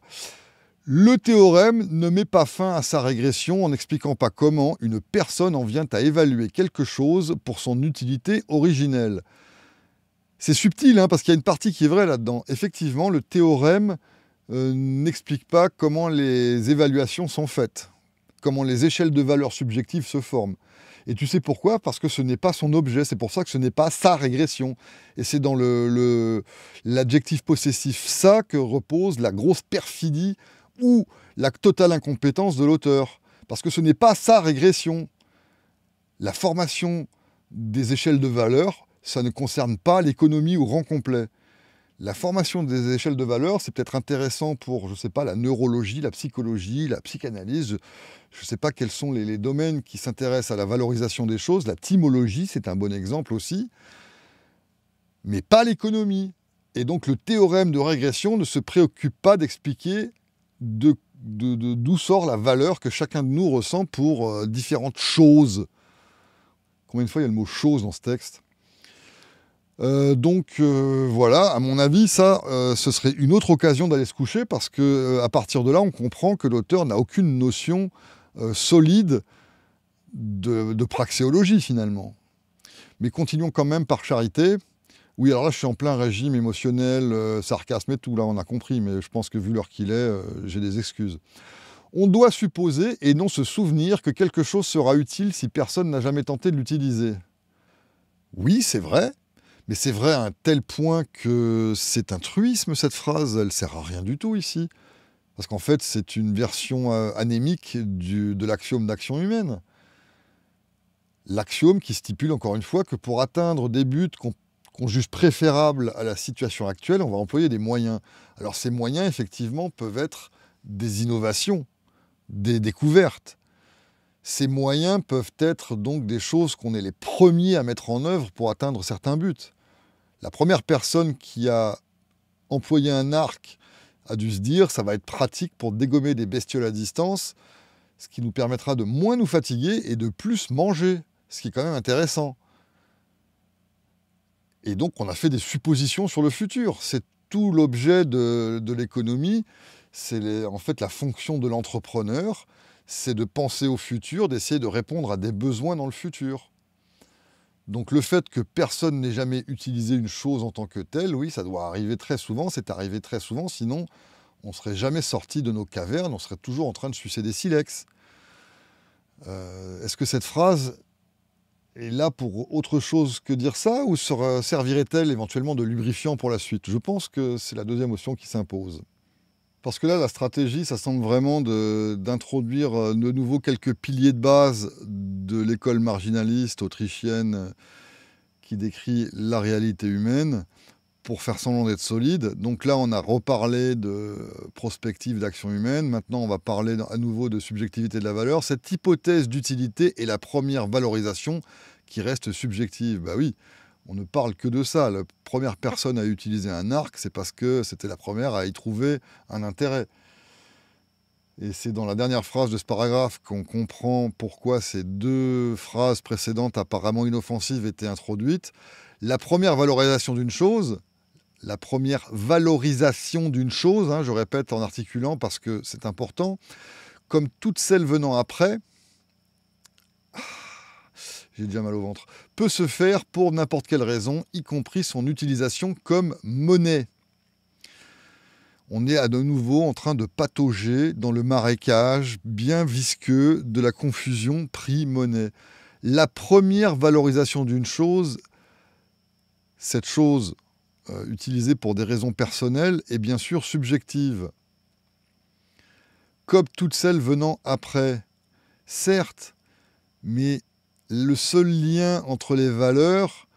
Le théorème ne met pas fin à sa régression en n'expliquant pas comment une personne en vient à évaluer quelque chose pour son utilité originelle. C'est subtil, hein, parce qu'il y a une partie qui est vraie là-dedans. Effectivement, le théorème n'explique pas comment les évaluations sont faites, comment les échelles de valeur subjectives se forment. Et tu sais pourquoi? Parce que ce n'est pas son objet, c'est pour ça que ce n'est pas sa régression. Et c'est dans l'adjectif possessif « ça » que repose la grosse perfidie ou la totale incompétence de l'auteur. Parce que ce n'est pas sa régression. La formation des échelles de valeur, ça ne concerne pas l'économie au rang complet. La formation des échelles de valeur, c'est peut-être intéressant pour, je ne sais pas, la neurologie, la psychologie, la psychanalyse. Je ne sais pas quels sont les domaines qui s'intéressent à la valorisation des choses. La thymologie, c'est un bon exemple aussi. Mais pas l'économie. Et donc le théorème de régression ne se préoccupe pas d'expliquer d'où sort la valeur que chacun de nous ressent pour différentes choses. Combien de fois il y a le mot « chose » dans ce texte ? Donc voilà, à mon avis, ça, ce serait une autre occasion d'aller se coucher parce qu'à partir de là, on comprend que l'auteur n'a aucune notion solide de praxéologie finalement. Mais continuons quand même par charité. Oui, alors là, je suis en plein régime émotionnel, sarcasme et tout, là, on a compris, mais je pense que vu l'heure qu'il est, j'ai des excuses. On doit supposer et non se souvenir que quelque chose sera utile si personne n'a jamais tenté de l'utiliser. Oui, c'est vrai. Mais c'est vrai à un tel point que c'est un truisme, cette phrase. Elle ne sert à rien du tout ici. Parce qu'en fait, c'est une version anémique de l'axiome d'action humaine. L'axiome qui stipule encore une fois que pour atteindre des buts qu'on juge préférables à la situation actuelle, on va employer des moyens. Alors ces moyens, effectivement, peuvent être des innovations, des découvertes. Ces moyens peuvent être donc des choses qu'on est les premiers à mettre en œuvre pour atteindre certains buts. La première personne qui a employé un arc a dû se dire ça va être pratique pour dégommer des bestioles à distance, ce qui nous permettra de moins nous fatiguer et de plus manger, ce qui est quand même intéressant. Et donc on a fait des suppositions sur le futur. C'est tout l'objet de l'économie. C'est en fait la fonction de l'entrepreneur, c'est de penser au futur, d'essayer de répondre à des besoins dans le futur. Donc le fait que personne n'ait jamais utilisé une chose en tant que telle, oui, ça doit arriver très souvent, c'est arrivé très souvent, sinon on ne serait jamais sorti de nos cavernes, on serait toujours en train de sucer des silex. Est-ce que cette phrase est là pour autre chose que dire ça, ou servirait-elle éventuellement de lubrifiant pour la suite? Je pense que c'est la deuxième option qui s'impose. Parce que là, la stratégie, ça semble vraiment d'introduire de nouveau quelques piliers de base de l'école marginaliste autrichienne qui décrit la réalité humaine pour faire semblant d'être solide. Donc là, on a reparlé de prospective d'action humaine. Maintenant, on va parler à nouveau de subjectivité de la valeur. Cette hypothèse d'utilité est la première valorisation qui reste subjective. Bah oui, on ne parle que de ça. La première personne à utiliser un arc, c'est parce que c'était la première à y trouver un intérêt. Et c'est dans la dernière phrase de ce paragraphe qu'on comprend pourquoi ces deux phrases précédentes apparemment inoffensives étaient introduites. La première valorisation d'une chose, je répète en articulant parce que c'est important, comme toutes celles venant après, j'ai déjà mal au ventre, peut se faire pour n'importe quelle raison, y compris son utilisation comme monnaie. On est à de nouveau en train de patauger dans le marécage bien visqueux de la confusion prix-monnaie. La première valorisation d'une chose, cette chose utilisée pour des raisons personnelles, est bien sûr subjective. Comme toutes celles venant après, certes, mais le seul lien entre les valeurs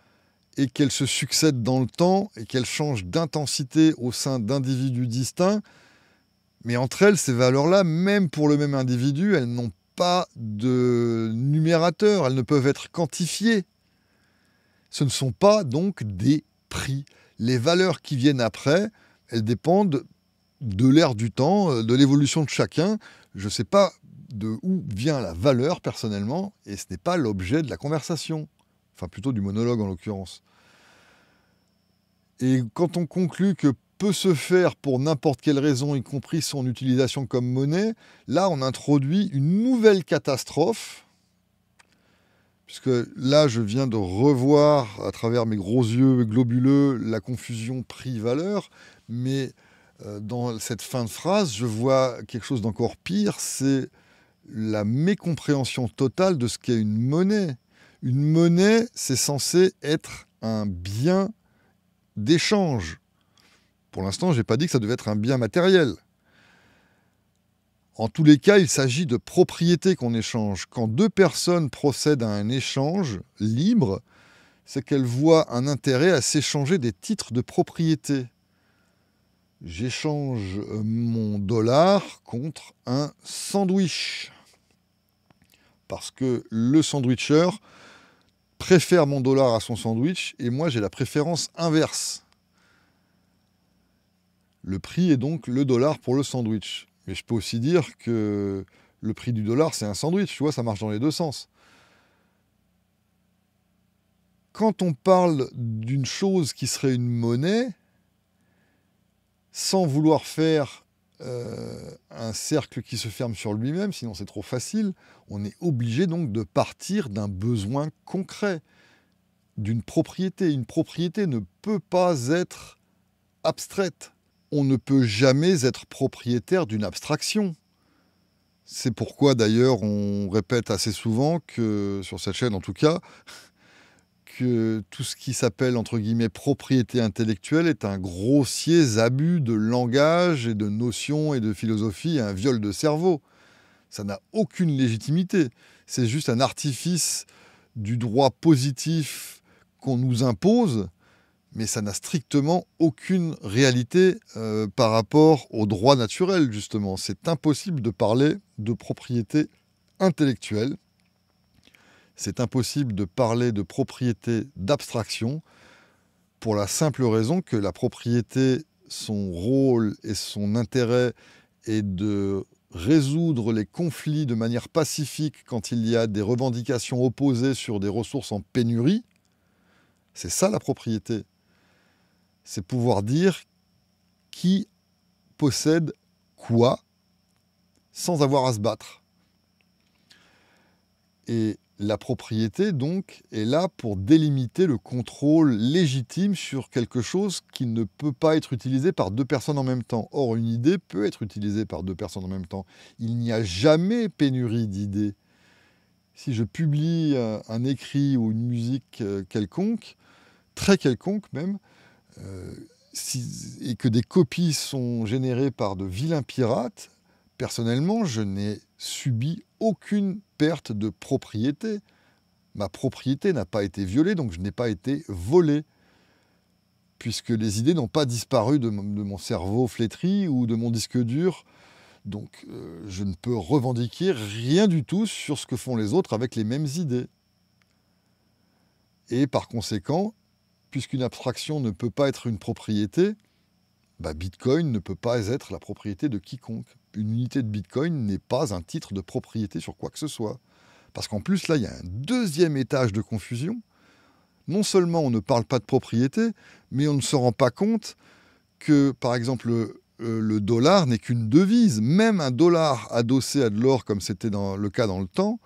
est qu'elles se succèdent dans le temps et qu'elles changent d'intensité au sein d'individus distincts. Mais entre elles, ces valeurs-là, même pour le même individu, elles n'ont pas de numérateur, elles ne peuvent être quantifiées. Ce ne sont pas donc des prix. Les valeurs qui viennent après, elles dépendent de l'ère du temps, de l'évolution de chacun. Je ne sais pas de où vient la valeur personnellement, et ce n'est pas l'objet de la conversation. Enfin, plutôt du monologue en l'occurrence. Et quand on conclut que peut se faire pour n'importe quelle raison, y compris son utilisation comme monnaie, là on introduit une nouvelle catastrophe, puisque là je viens de revoir à travers mes gros yeux globuleux la confusion prix-valeur, mais dans cette fin de phrase, je vois quelque chose d'encore pire, c'est la mécompréhension totale de ce qu'est une monnaie. Une monnaie, c'est censé être un bien d'échange. Pour l'instant, je n'ai pas dit que ça devait être un bien matériel. En tous les cas, il s'agit de propriété qu'on échange. Quand deux personnes procèdent à un échange libre, c'est qu'elles voient un intérêt à s'échanger des titres de propriété. J'échange mon dollar contre un sandwich. Parce que le sandwicher préfère mon dollar à son sandwich et moi j'ai la préférence inverse. Le prix est donc le dollar pour le sandwich. Mais je peux aussi dire que le prix du dollar c'est un sandwich, tu vois, ça marche dans les deux sens. Quand on parle d'une chose qui serait une monnaie, sans vouloir faire un cercle qui se ferme sur lui-même, sinon c'est trop facile, on est obligé donc de partir d'un besoin concret, d'une propriété. Une propriété ne peut pas être abstraite. On ne peut jamais être propriétaire d'une abstraction. C'est pourquoi d'ailleurs on répète assez souvent, que sur cette chaîne en tout cas, que tout ce qui s'appelle, entre guillemets, propriété intellectuelle est un grossier abus de langage et de notions et de philosophie, un viol de cerveau. Ça n'a aucune légitimité. C'est juste un artifice du droit positif qu'on nous impose, mais ça n'a strictement aucune réalité par rapport au droit naturel, justement. C'est impossible de parler de propriété intellectuelle. C'est impossible de parler de propriété d'abstraction pour la simple raison que la propriété, son rôle et son intérêt est de résoudre les conflits de manière pacifique quand il y a des revendications opposées sur des ressources en pénurie. C'est ça la propriété. C'est pouvoir dire qui possède quoi sans avoir à se battre. Et la propriété, donc, est là pour délimiter le contrôle légitime sur quelque chose qui ne peut pas être utilisé par deux personnes en même temps. Or, une idée peut être utilisée par deux personnes en même temps. Il n'y a jamais pénurie d'idées. Si je publie un écrit ou une musique quelconque, très quelconque même, et que des copies sont générées par de vilains pirates, personnellement, je n'ai subi aucune perte de propriété. Ma propriété n'a pas été violée, donc je n'ai pas été volé, puisque les idées n'ont pas disparu de mon cerveau flétri ou de mon disque dur. Donc je ne peux revendiquer rien du tout sur ce que font les autres avec les mêmes idées. Et par conséquent, puisqu'une abstraction ne peut pas être une propriété, Bitcoin ne peut pas être la propriété de quiconque. Une unité de Bitcoin n'est pas un titre de propriété sur quoi que ce soit. Parce qu'en plus, là, il y a un deuxième étage de confusion. Non seulement on ne parle pas de propriété, mais on ne se rend pas compte que, par exemple, le dollar n'est qu'une devise. Même un dollar adossé à de l'or, comme c'était le cas dans le temps,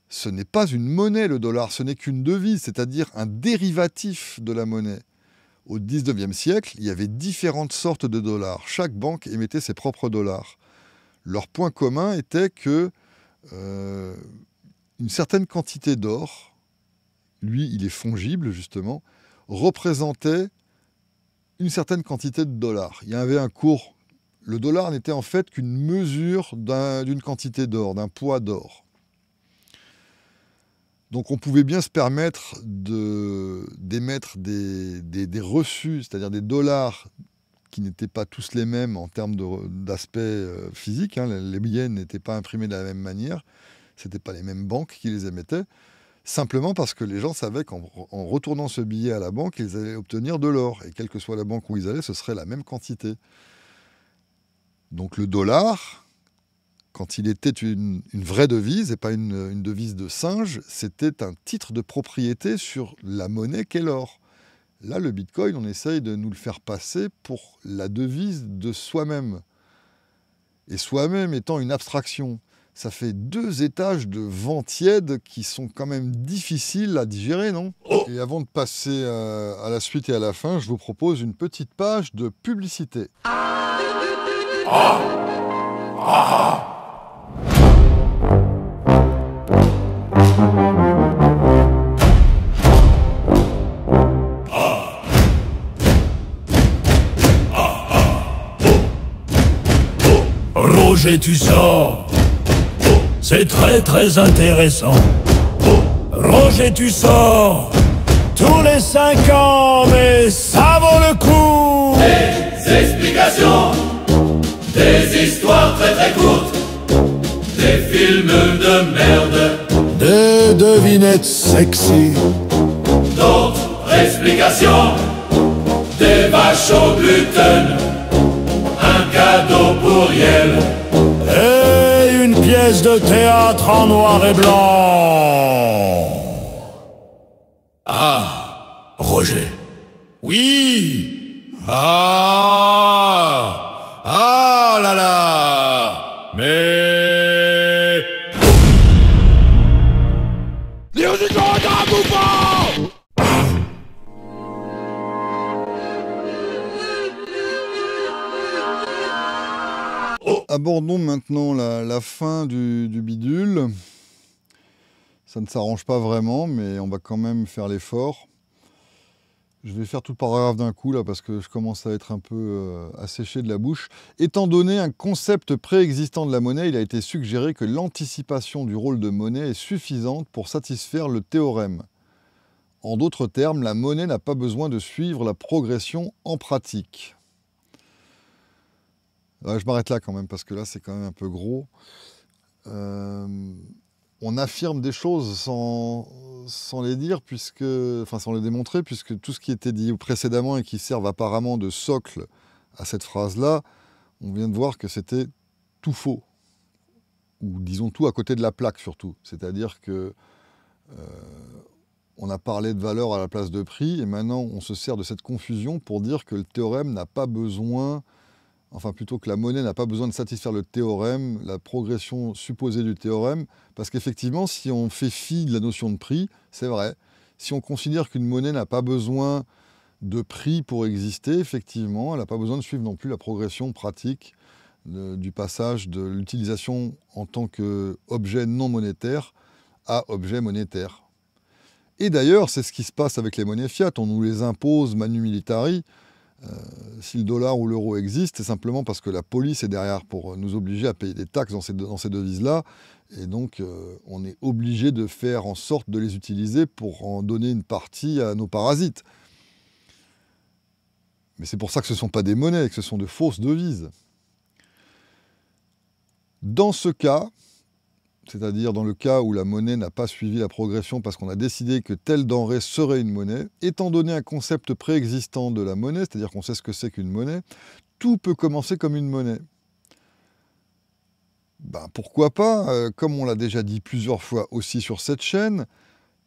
ce n'est pas une monnaie, le dollar, ce n'est qu'une devise, c'est-à-dire un dérivatif de la monnaie. Au XIXe siècle, il y avait différentes sortes de dollars. Chaque banque émettait ses propres dollars. Leur point commun était que une certaine quantité d'or, lui, il est fongible justement, représentait une certaine quantité de dollars. Il y avait un cours. Le dollar n'était en fait qu'une mesure d'une quantité d'or, d'un poids d'or. Donc on pouvait bien se permettre d'émettre des reçus, c'est-à-dire des dollars qui n'étaient pas tous les mêmes en termes d'aspect physique. Les billets n'étaient pas imprimés de la même manière. Ce n'étaient pas les mêmes banques qui les émettaient. Simplement parce que les gens savaient qu'en retournant ce billet à la banque, ils allaient obtenir de l'or. Et quelle que soit la banque où ils allaient, ce serait la même quantité. Donc le dollar, quand il était une vraie devise et pas une devise de singe, c'était un titre de propriété sur la monnaie qu'est l'or. Là, le Bitcoin, on essaye de nous le faire passer pour la devise de soi-même. Et soi-même étant une abstraction. Ça fait 2 étages de vent tiède qui sont quand même difficiles à digérer, non ? Et avant de passer à la suite et à la fin, je vous propose une petite page de publicité. Roger, tu sors. C'est très très intéressant. Roger, tu sors tous les 5 ans, mais ça vaut le coup. Des explications, des histoires très très courtes, des films de merde, Des devinettes sexy, d'autres explications, des vaches au gluten, un cadeau pour Riel. et une pièce de théâtre en noir et blanc. Ah, Roger. Oui. Ah là là. Mais... Abordons maintenant la fin du bidule. Ça ne s'arrange pas vraiment, mais on va quand même faire l'effort. Je vais faire tout le paragraphe d'un coup là parce que je commence à être un peu asséché de la bouche. Étant donné un concept préexistant de la monnaie, il a été suggéré que l'anticipation du rôle de monnaie est suffisante pour satisfaire le théorème. En d'autres termes, la monnaie n'a pas besoin de suivre la progression en pratique. Je m'arrête là quand même parce que là c'est quand même un peu gros. On affirme des choses sans les dire, sans les démontrer, puisque tout ce qui était dit précédemment et qui servent apparemment de socle à cette phrase-là, on vient de voir que c'était tout faux. Ou disons tout à côté de la plaque surtout. C'est-à-dire que on a parlé de valeur à la place de prix, et maintenant on se sert de cette confusion pour dire que le théorème n'a pas besoin... Enfin, plutôt que la monnaie n'a pas besoin de satisfaire le théorème, la progression supposée du théorème, parce qu'effectivement, si on fait fi de la notion de prix, c'est vrai. Si on considère qu'une monnaie n'a pas besoin de prix pour exister, effectivement, elle n'a pas besoin de suivre non plus la progression pratique du passage de l'utilisation en tant qu'objet non monétaire à objet monétaire. Et d'ailleurs, c'est ce qui se passe avec les monnaies fiat. On nous les impose manu militari. Si le dollar ou l'euro existe, c'est simplement parce que la police est derrière pour nous obliger à payer des taxes dans ces devises-là. Et donc, on est obligé de faire en sorte de les utiliser pour en donner une partie à nos parasites. Mais c'est pour ça que ce ne sont pas des monnaies, que ce sont de fausses devises. Dans ce cas, c'est-à-dire dans le cas où la monnaie n'a pas suivi la progression parce qu'on a décidé que telle denrée serait une monnaie, étant donné un concept préexistant de la monnaie, c'est-à-dire qu'on sait ce que c'est qu'une monnaie, tout peut commencer comme une monnaie. Pourquoi pas, comme on l'a déjà dit plusieurs fois aussi sur cette chaîne,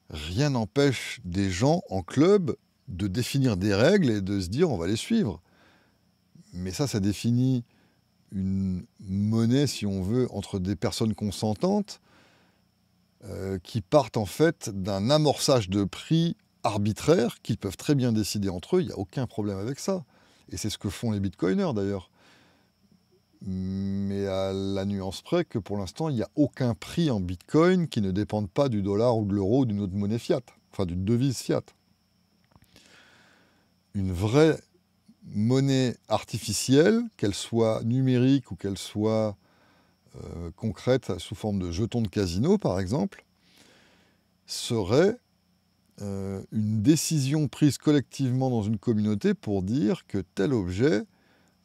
rien n'empêche des gens en club de définir des règles et de se dire on va les suivre. Mais ça définit une monnaie, si on veut, entre des personnes consentantes qui partent en fait d'un amorçage de prix arbitraire qu'ils peuvent très bien décider entre eux, il n'y a aucun problème avec ça. Et c'est ce que font les bitcoiners d'ailleurs. Mais à la nuance près que pour l'instant, il n'y a aucun prix en bitcoin qui ne dépende pas du dollar ou de l'euro ou d'une autre monnaie fiat, enfin d'une devise fiat. Une vraie monnaie artificielle, qu'elle soit numérique ou qu'elle soit concrète sous forme de jetons de casino par exemple, serait une décision prise collectivement dans une communauté pour dire que tel objet,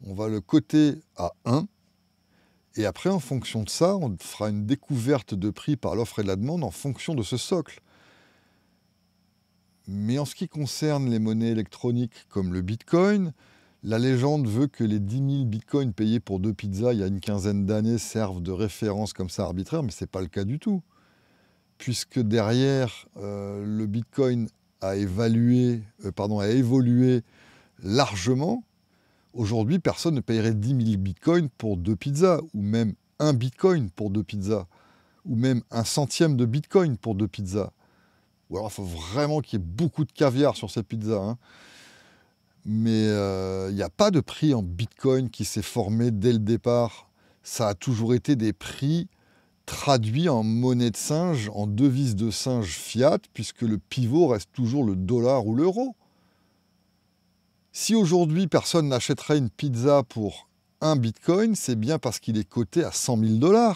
on va le coter à 1, et après en fonction de ça, on fera une découverte de prix par l'offre et la demande en fonction de ce socle. Mais en ce qui concerne les monnaies électroniques comme le bitcoin, la légende veut que les 10 000 bitcoins payés pour 2 pizzas il y a une quinzaine d'années servent de référence comme ça arbitraire, mais ce n'est pas le cas du tout. Puisque derrière, le bitcoin a évolué largement. Aujourd'hui, personne ne paierait 10 000 bitcoins pour 2 pizzas, ou même 1 bitcoin pour 2 pizzas, ou même 1 centième de bitcoin pour 2 pizzas. Ou alors il faut vraiment qu'il y ait beaucoup de caviar sur ces pizzas, hein. Mais il n'y a pas de prix en bitcoin qui s'est formé dès le départ. Ça a toujours été des prix traduits en monnaie de singe, en devise de singe fiat, puisque le pivot reste toujours le dollar ou l'euro. Si aujourd'hui personne n'achèterait une pizza pour 1 bitcoin, c'est bien parce qu'il est coté à 100 000 $.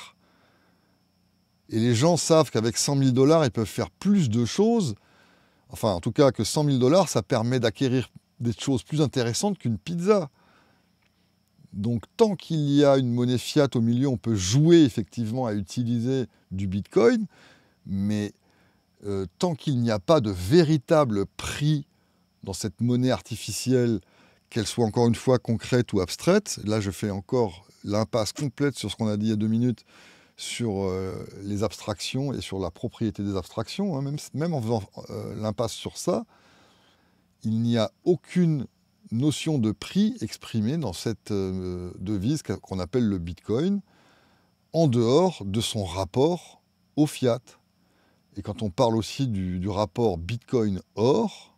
Et les gens savent qu'avec 100 000 $, ils peuvent faire plus de choses. Enfin, en tout cas, que 100 000 $, ça permet d'acquérir des choses plus intéressantes qu'une pizza. Donc, tant qu'il y a une monnaie fiat au milieu, on peut jouer effectivement à utiliser du bitcoin, mais tant qu'il n'y a pas de véritable prix dans cette monnaie artificielle, qu'elle soit encore une fois concrète ou abstraite, là je fais encore l'impasse complète sur ce qu'on a dit il y a 2 minutes, sur les abstractions et sur la propriété des abstractions, hein, même en faisant l'impasse sur ça, il n'y a aucune notion de prix exprimée dans cette devise qu'on appelle le bitcoin, en dehors de son rapport au fiat. Et quand on parle aussi du rapport bitcoin-or,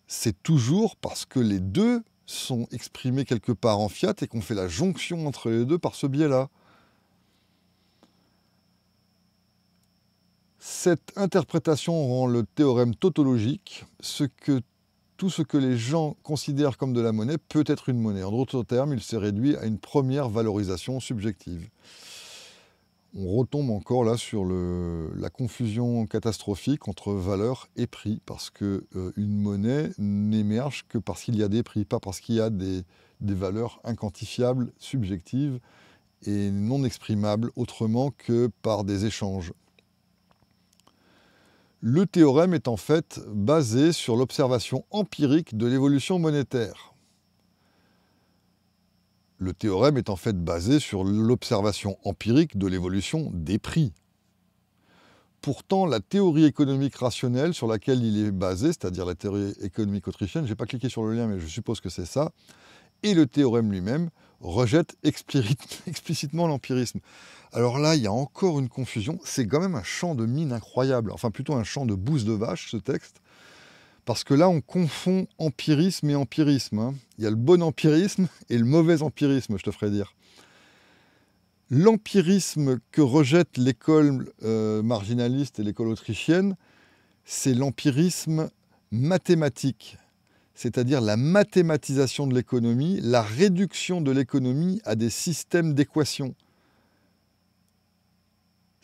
c'est toujours parce que les deux sont exprimés quelque part en fiat et qu'on fait la jonction entre les deux par ce biais-là. Cette interprétation rend le théorème tautologique. Tout ce que les gens considèrent comme de la monnaie peut être une monnaie. En d'autres termes, il se réduit à une première valorisation subjective. On retombe encore là sur la confusion catastrophique entre valeur et prix, parce qu'une monnaie n'émerge que parce qu'il y a des prix, pas parce qu'il y a des valeurs inquantifiables, subjectives et non exprimables autrement que par des échanges. Le théorème est en fait basé sur l'observation empirique de l'évolution monétaire. Le théorème est en fait basé sur l'observation empirique de l'évolution des prix. Pourtant, la théorie économique rationnelle sur laquelle il est basé, c'est-à-dire la théorie économique autrichienne, je n'ai pas cliqué sur le lien, mais je suppose que c'est ça, et le théorème lui-même rejettent explicitement l'empirisme. Alors là, il y a encore une confusion. C'est quand même un champ de mine incroyable, enfin plutôt un champ de bouse de vache, ce texte, parce que là, on confond empirisme et empirisme. Hein. Il y a le bon empirisme et le mauvais empirisme, je te ferai dire. L'empirisme que rejette l'école marginaliste et l'école autrichienne, c'est l'empirisme mathématique, c'est-à-dire la mathématisation de l'économie, la réduction de l'économie à des systèmes d'équations.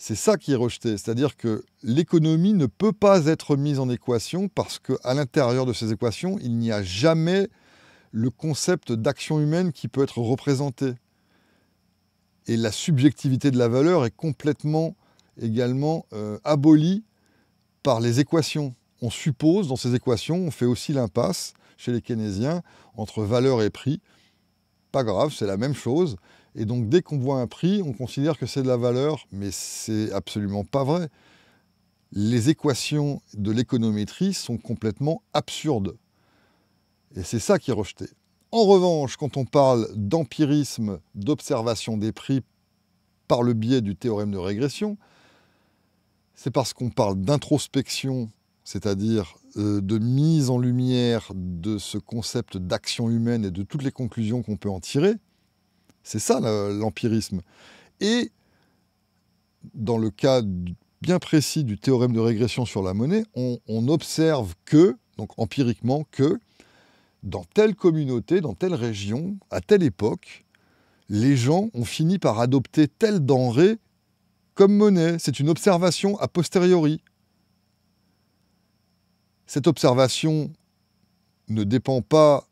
C'est ça qui est rejeté, c'est-à-dire que l'économie ne peut pas être mise en équation parce qu'à l'intérieur de ces équations, il n'y a jamais le concept d'action humaine qui peut être représenté. Et la subjectivité de la valeur est complètement également abolie par les équations. On suppose dans ces équations, on fait aussi l'impasse chez les keynésiens entre valeur et prix. Pas grave, c'est la même chose. Et donc, dès qu'on voit un prix, on considère que c'est de la valeur, mais c'est absolument pas vrai. Les équations de l'économétrie sont complètement absurdes. Et c'est ça qui est rejeté. En revanche, quand on parle d'empirisme, d'observation des prix par le biais du théorème de régression, c'est parce qu'on parle d'introspection, c'est-à-dire de mise en lumière de ce concept d'action humaine et de toutes les conclusions qu'on peut en tirer. C'est ça l'empirisme. Et dans le cas bien précis du théorème de régression sur la monnaie, on observe que, donc empiriquement, que dans telle communauté, dans telle région, à telle époque, les gens ont fini par adopter telle denrée comme monnaie. C'est une observation a posteriori. Cette observation ne dépend pas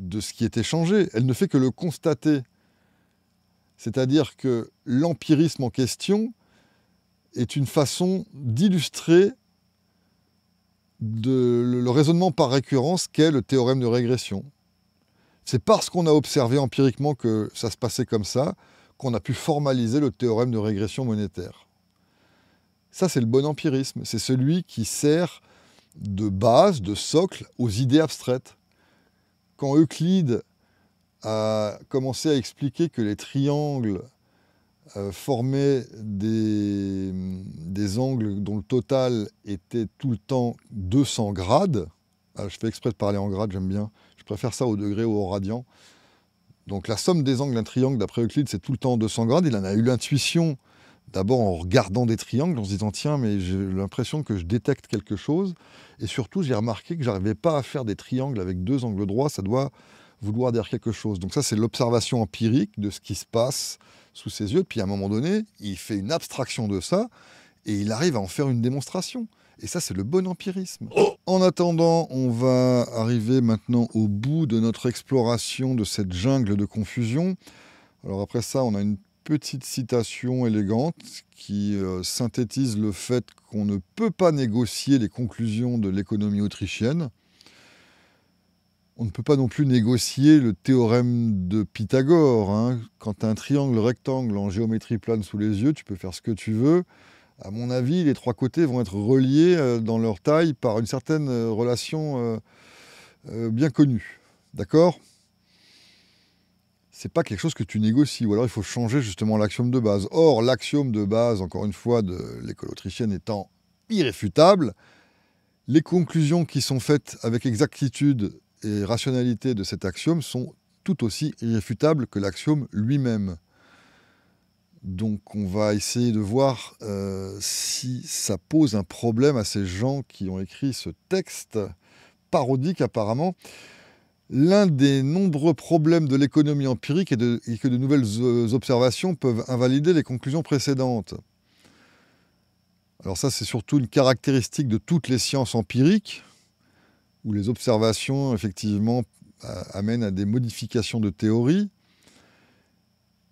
de ce qui est échangé, elle ne fait que le constater. C'est-à-dire que l'empirisme en question est une façon d'illustrer le raisonnement par récurrence qu'est le théorème de régression. C'est parce qu'on a observé empiriquement que ça se passait comme ça qu'on a pu formaliser le théorème de régression monétaire. Ça, c'est le bon empirisme. C'est celui qui sert de base, de socle aux idées abstraites. Quand Euclide a commencé à expliquer que les triangles formaient des angles dont le total était tout le temps 200 grades. Alors, je fais exprès de parler en grades, j'aime bien. Je préfère ça au degré ou au radian. Donc la somme des angles d'un triangle, d'après Euclide, c'est tout le temps 200 grades. Il en a eu l'intuition, d'abord en regardant des triangles, en se disant « Tiens, mais j'ai l'impression que je détecte quelque chose. » Et surtout, j'ai remarqué que je n'arrivais pas à faire des triangles avec deux angles droits. Ça doit vouloir dire quelque chose. Donc ça, c'est l'observation empirique de ce qui se passe sous ses yeux. Puis à un moment donné, il fait une abstraction de ça et il arrive à en faire une démonstration. Et ça, c'est le bon empirisme. En attendant, on va arriver maintenant au bout de notre exploration de cette jungle de confusion. Alors après ça, on a une petite citation élégante qui synthétise le fait qu'on ne peut pas négocier les conclusions de l'économie autrichienne. On ne peut pas non plus négocier le théorème de Pythagore. Hein. Quand tu as un triangle rectangle en géométrie plane sous les yeux, tu peux faire ce que tu veux. À mon avis, les trois côtés vont être reliés dans leur taille par une certaine relation bien connue. D'accord ? C'est pas quelque chose que tu négocies, ou alors il faut changer justement l'axiome de base. Or, l'axiome de base, encore une fois, de l'école autrichienne étant irréfutable, les conclusions qui sont faites avec exactitude et rationalité de cet axiome sont tout aussi irréfutables que l'axiome lui-même. Donc on va essayer de voir si ça pose un problème à ces gens qui ont écrit ce texte parodique apparemment. L'un des nombreux problèmes de l'économie empirique est que de nouvelles observations peuvent invalider les conclusions précédentes. Alors ça, c'est surtout une caractéristique de toutes les sciences empiriques, où les observations, effectivement, amènent à des modifications de théories.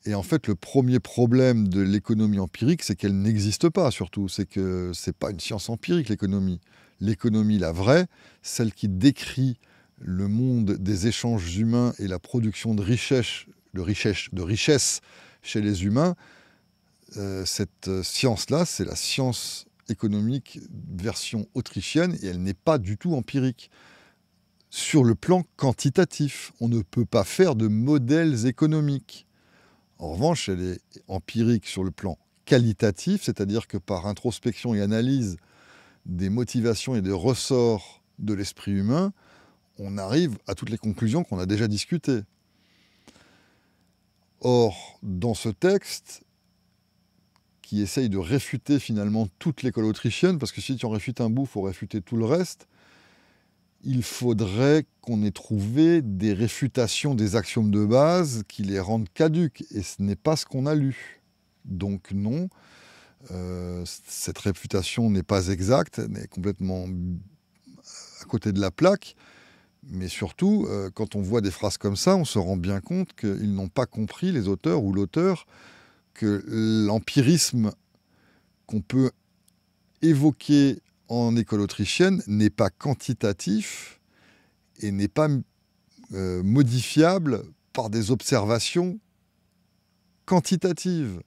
Et en fait, le premier problème de l'économie empirique, c'est qu'elle n'existe pas, surtout. C'est que ce n'est pas une science empirique, l'économie. L'économie, la vraie, celle qui décrit le monde des échanges humains et la production de richesse chez les humains, cette science-là, c'est la science économique version autrichienne, et elle n'est pas du tout empirique. Sur le plan quantitatif, on ne peut pas faire de modèles économiques. En revanche, elle est empirique sur le plan qualitatif, c'est-à-dire que par introspection et analyse des motivations et des ressorts de l'esprit humain, on arrive à toutes les conclusions qu'on a déjà discutées. Or, dans ce texte, qui essaye de réfuter finalement toute l'école autrichienne, parce que si tu en réfutes un bout, il faut réfuter tout le reste, il faudrait qu'on ait trouvé des réfutations des axiomes de base qui les rendent caduques, et ce n'est pas ce qu'on a lu. Donc non, cette réfutation n'est pas exacte, elle est complètement à côté de la plaque, mais surtout, quand on voit des phrases comme ça, on se rend bien compte qu'ils n'ont pas compris, les auteurs ou l'auteur, que l'empirisme qu'on peut évoquer en école autrichienne n'est pas quantitatif et n'est pas modifiable par des observations quantitatives.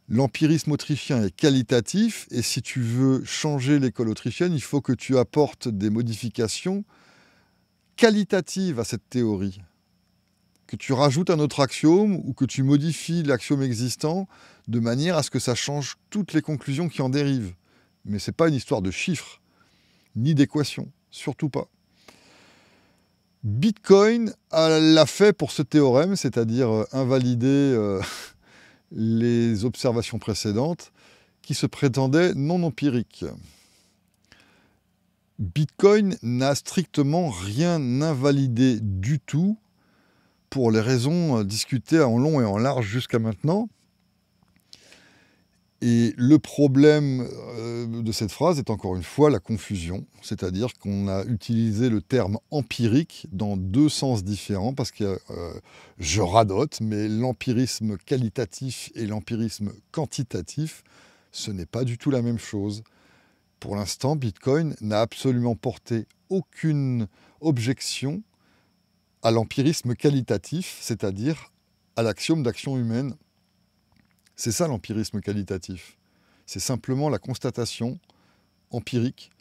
L'empirisme autrichien est qualitatif, et si tu veux changer l'école autrichienne, il faut que tu apportes des modifications qualitatives à cette théorie. Que tu rajoutes un autre axiome ou que tu modifies l'axiome existant de manière à ce que ça change toutes les conclusions qui en dérivent. Mais ce n'est pas une histoire de chiffres, ni d'équations, surtout pas. Bitcoin l'a fait pour ce théorème, c'est-à-dire invalider les observations précédentes qui se prétendaient non empiriques. Bitcoin n'a strictement rien invalidé du tout pour les raisons discutées en long et en large jusqu'à maintenant. Et le problème de cette phrase est encore une fois la confusion, c'est-à-dire qu'on a utilisé le terme empirique dans deux sens différents, parce que je radote, mais l'empirisme qualitatif et l'empirisme quantitatif, ce n'est pas du tout la même chose. Pour l'instant, Bitcoin n'a absolument porté aucune objection à l'empirisme qualitatif, c'est-à-dire à l'axiome d'action humaine. C'est ça l'empirisme qualitatif. C'est simplement la constatation empirique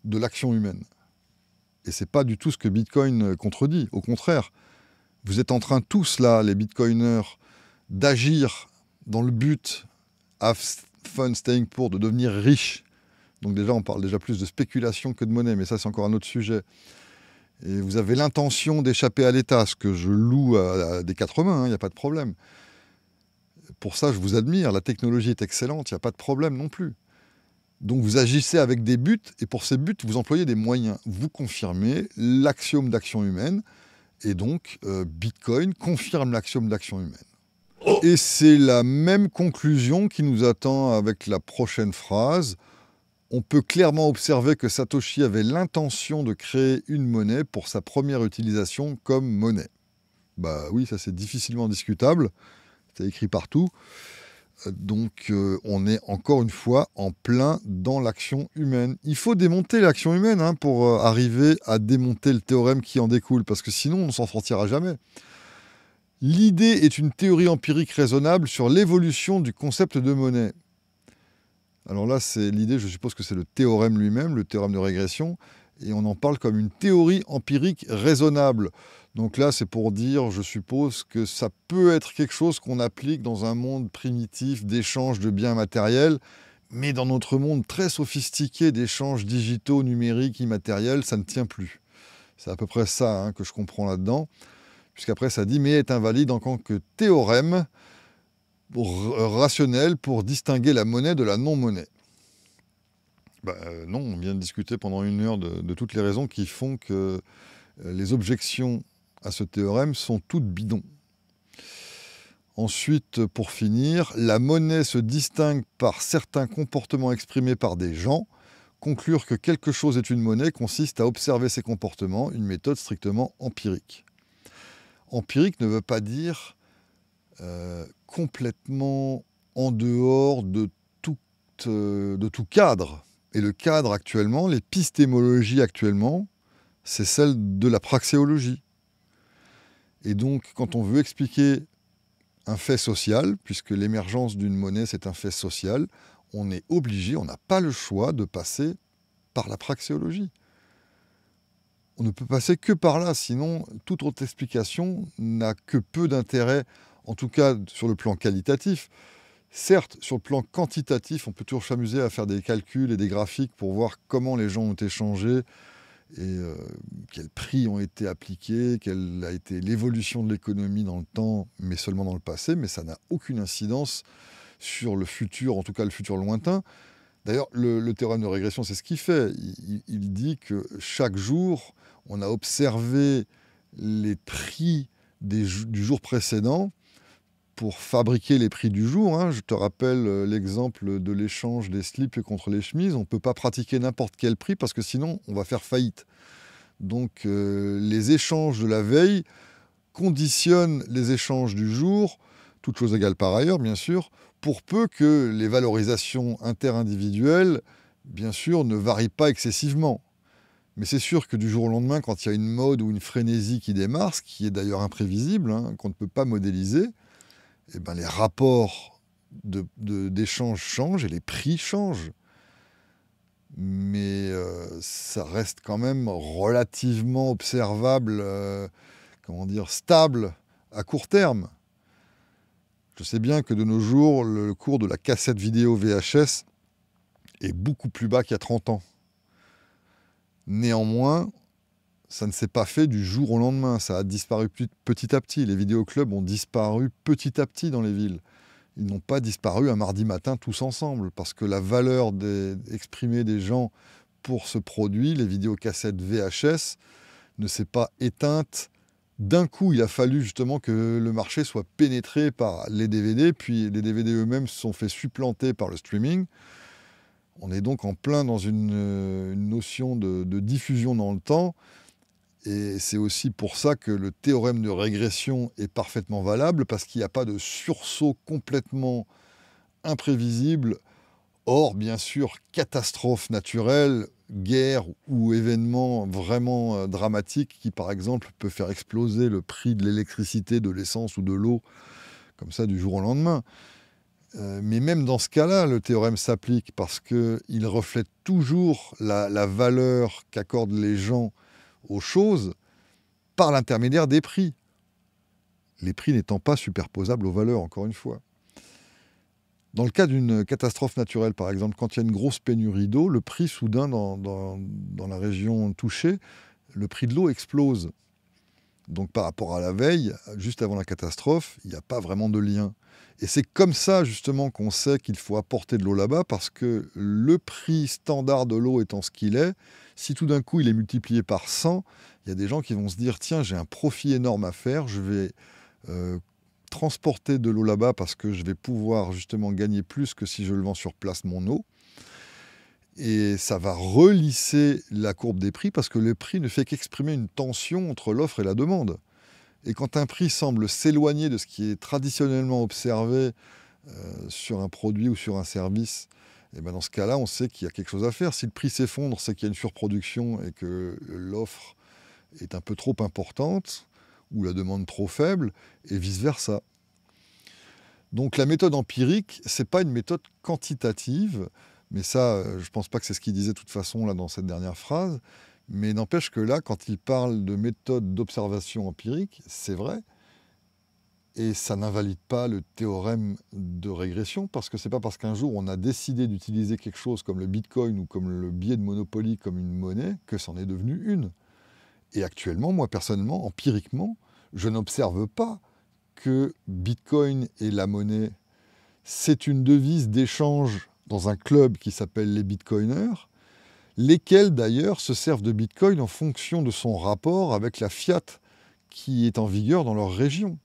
de l'action humaine. Et ce n'est pas du tout ce que Bitcoin contredit. Au contraire, vous êtes en train tous là, les Bitcoiners, d'agir dans le but, have fun staying poor, de devenir riche. Donc déjà, on parle déjà plus de spéculation que de monnaie, mais ça c'est encore un autre sujet. Et vous avez l'intention d'échapper à l'État, ce que je loue à des quatre mains, il n'y a pas de problème. Pour ça, je vous admire, la technologie est excellente, il n'y a pas de problème non plus. Donc vous agissez avec des buts, et pour ces buts, vous employez des moyens. Vous confirmez l'axiome d'action humaine, et donc Bitcoin confirme l'axiome d'action humaine. Oh. Et c'est la même conclusion qui nous attend avec la prochaine phrase. On peut clairement observer que Satoshi avait l'intention de créer une monnaie pour sa première utilisation comme monnaie. Bah oui, ça c'est difficilement discutable. C'est écrit partout. Donc on est encore une fois en plein dans l'action humaine. Il faut démonter l'action humaine pour arriver à démonter le théorème qui en découle, parce que sinon on ne s'en sortira jamais. L'idée est une théorie empirique raisonnable sur l'évolution du concept de monnaie. Alors là, c'est l'idée, je suppose que c'est le théorème lui-même, le théorème de régression, et on en parle comme une théorie empirique raisonnable. Donc là, c'est pour dire, je suppose, que ça peut être quelque chose qu'on applique dans un monde primitif d'échange de biens matériels, mais dans notre monde très sophistiqué d'échanges digitaux, numériques, immatériels, ça ne tient plus. C'est à peu près ça que je comprends là-dedans, puisqu'après ça dit, mais est invalide en tant que théorème rationnel pour distinguer la monnaie de la non-monnaie. Non, on vient de discuter pendant 1 heure de toutes les raisons qui font que les objections à ce théorème sont toutes bidons. Ensuite, pour finir, la monnaie se distingue par certains comportements exprimés par des gens. Conclure que quelque chose est une monnaie consiste à observer ces comportements, une méthode strictement empirique. Empirique ne veut pas dire complètement en dehors de tout cadre. Et le cadre actuellement, l'épistémologie actuellement, c'est celle de la praxéologie. Et donc, quand on veut expliquer un fait social, puisque l'émergence d'une monnaie, c'est un fait social, on est obligé, on n'a pas le choix de passer par la praxéologie. On ne peut passer que par là, sinon toute autre explication n'a que peu d'intérêt, en tout cas sur le plan qualitatif. Certes, sur le plan quantitatif, on peut toujours s'amuser à faire des calculs et des graphiques pour voir comment les gens ont échangé et quels prix ont été appliqués, quelle a été l'évolution de l'économie dans le temps, mais seulement dans le passé, mais ça n'a aucune incidence sur le futur, en tout cas le futur lointain. D'ailleurs, le théorème de régression, c'est ce qu'il fait. Il dit que chaque jour, on a observé les prix du jour précédent pour fabriquer les prix du jour. Je te rappelle l'exemple de l'échange des slips contre les chemises. On ne peut pas pratiquer n'importe quel prix parce que sinon, on va faire faillite. Donc, les échanges de la veille conditionnent les échanges du jour, toutes choses égales par ailleurs, bien sûr, pour peu que les valorisations interindividuelles, bien sûr, ne varient pas excessivement. Mais c'est sûr que du jour au lendemain, quand il y a une mode ou une frénésie qui démarre, ce qui est d'ailleurs imprévisible, qu'on ne peut pas modéliser, les rapports d'échange changent et les prix changent. Mais ça reste quand même relativement observable, stable à court terme. Je sais bien que de nos jours, le cours de la cassette vidéo VHS est beaucoup plus bas qu'il y a 30 ans. Néanmoins, ça ne s'est pas fait du jour au lendemain. Ça a disparu petit à petit. Les vidéoclubs ont disparu petit à petit dans les villes. Ils n'ont pas disparu un mardi matin tous ensemble, parce que la valeur exprimée des gens pour ce produit, les vidéocassettes VHS, ne s'est pas éteinte d'un coup. Il a fallu justement que le marché soit pénétré par les DVD, puis les DVD eux-mêmes se sont fait supplanter par le streaming. On est donc en plein dans une notion de diffusion dans le temps, et c'est aussi pour ça que le théorème de régression est parfaitement valable, parce qu'il n'y a pas de sursaut complètement imprévisible. Or, bien sûr, catastrophe naturelle, guerre ou événement vraiment dramatique qui, par exemple, peut faire exploser le prix de l'électricité, de l'essence ou de l'eau, comme ça, du jour au lendemain. Mais même dans ce cas-là, le théorème s'applique parce qu'il reflète toujours la valeur qu'accordent les gens aux choses par l'intermédiaire des prix. Les prix n'étant pas superposables aux valeurs, encore une fois. Dans le cas d'une catastrophe naturelle, par exemple, quand il y a une grosse pénurie d'eau, le prix soudain dans la région touchée, le prix de l'eau explose. Donc par rapport à la veille, juste avant la catastrophe, il n'y a pas vraiment de lien. Et c'est comme ça justement qu'on sait qu'il faut apporter de l'eau là-bas, parce que le prix standard de l'eau étant ce qu'il est, si tout d'un coup il est multiplié par 100, il y a des gens qui vont se dire « Tiens, j'ai un profit énorme à faire, je vais transporter de l'eau là-bas parce que je vais pouvoir justement gagner plus que si je le vends sur place mon eau. » Et ça va relisser la courbe des prix, parce que le prix ne fait qu'exprimer une tension entre l'offre et la demande. Et quand un prix semble s'éloigner de ce qui est traditionnellement observé sur un produit ou sur un service, et dans ce cas-là, on sait qu'il y a quelque chose à faire. Si le prix s'effondre, c'est qu'il y a une surproduction et que l'offre est un peu trop importante ou la demande trop faible, et vice-versa. Donc la méthode empirique, ce n'est pas une méthode quantitative, mais ça, je ne pense pas que c'est ce qu'il disait de toute façon là dans cette dernière phrase. Mais n'empêche que là, quand il parle de méthode d'observation empirique, c'est vrai. Et ça n'invalide pas le théorème de régression, parce que ce n'est pas parce qu'un jour on a décidé d'utiliser quelque chose comme le Bitcoin ou comme le billet de Monopoly comme une monnaie que c'en est devenu une. Et actuellement, moi personnellement, empiriquement, je n'observe pas que Bitcoin est la monnaie c'est une devise d'échange dans un club qui s'appelle les Bitcoiners, lesquels d'ailleurs se servent de Bitcoin en fonction de son rapport avec la fiat qui est en vigueur dans leur région.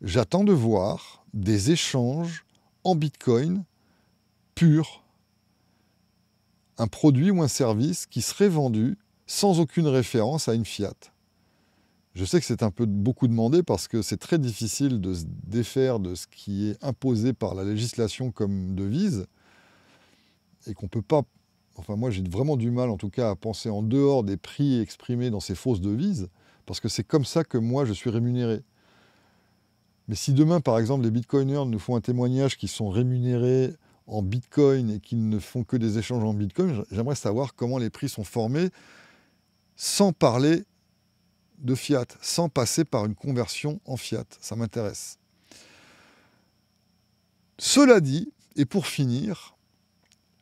J'attends de voir des échanges en Bitcoin purs, un produit ou un service qui serait vendu sans aucune référence à une fiat. Je sais que c'est un peu beaucoup demandé parce que c'est très difficile de se défaire de ce qui est imposé par la législation comme devise et qu'on ne peut pas... Enfin, moi, j'ai vraiment du mal, en tout cas, à penser en dehors des prix exprimés dans ces fausses devises parce que c'est comme ça que moi, je suis rémunéré. Mais si demain, par exemple, les bitcoiners nous font un témoignage qu'ils sont rémunérés en bitcoin et qu'ils ne font que des échanges en bitcoin, j'aimerais savoir comment les prix sont formés sans parler de fiat, sans passer par une conversion en fiat. Ça m'intéresse. Cela dit, et pour finir,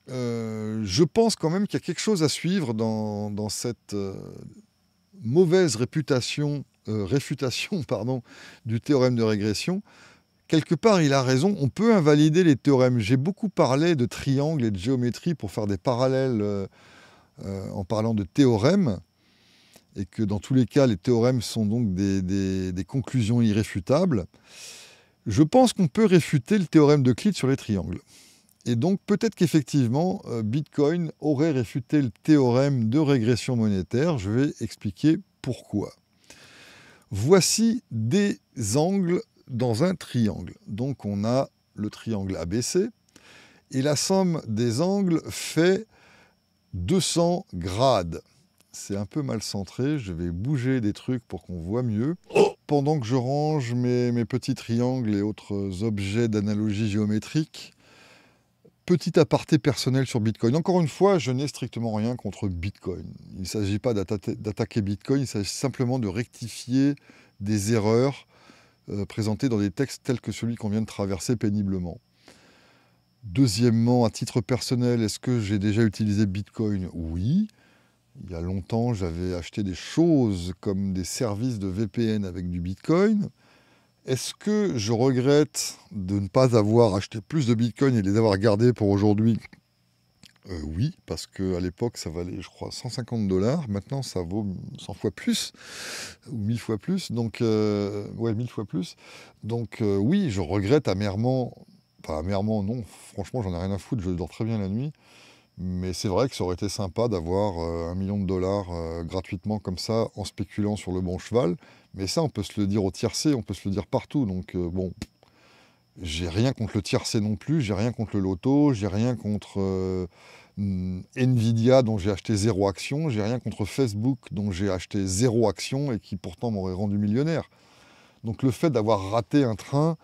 je pense quand même qu'il y a quelque chose à suivre dans cette mauvaise réfutation du théorème de régression. Quelque part, il a raison, on peut invalider les théorèmes. J'ai beaucoup parlé de triangles et de géométrie pour faire des parallèles en parlant de théorèmes, et que dans tous les cas, les théorèmes sont donc des conclusions irréfutables. Je pense qu'on peut réfuter le théorème d'Euclide sur les triangles. Et donc peut-être qu'effectivement, Bitcoin aurait réfuté le théorème de régression monétaire. Je vais expliquer pourquoi. Voici des angles dans un triangle. Donc on a le triangle ABC, et la somme des angles fait 200 grades. C'est un peu mal centré, je vais bouger des trucs pour qu'on voit mieux. Pendant que je range mes petits triangles et autres objets d'analogie géométrique, petit aparté personnel sur Bitcoin. Encore une fois, je n'ai strictement rien contre Bitcoin. Il ne s'agit pas d'attaquer Bitcoin, il s'agit simplement de rectifier des erreurs présentées dans des textes tels que celui qu'on vient de traverser péniblement. Deuxièmement, à titre personnel, est-ce que j'ai déjà utilisé Bitcoin ? Oui. Il y a longtemps, j'avais acheté des choses comme des services de VPN avec du Bitcoin. Est-ce que je regrette de ne pas avoir acheté plus de Bitcoin et de les avoir gardés pour aujourd'hui ? Oui, parce qu'à l'époque, ça valait, je crois, 150 $. Maintenant, ça vaut 100 fois plus, ou 1000 fois plus. Donc, 1000 fois plus. Donc, oui, je regrette amèrement. Pas amèrement, non. Franchement, j'en ai rien à foutre. Je dors très bien la nuit. Mais c'est vrai que ça aurait été sympa d'avoir $1 million gratuitement comme ça, en spéculant sur le bon cheval. Mais ça, on peut se le dire au tiercé, on peut se le dire partout. Donc bon, j'ai rien contre le tiercé non plus, j'ai rien contre le loto, j'ai rien contre Nvidia dont j'ai acheté 0 action, j'ai rien contre Facebook dont j'ai acheté 0 action et qui pourtant m'aurait rendu millionnaire. Donc le fait d'avoir raté un train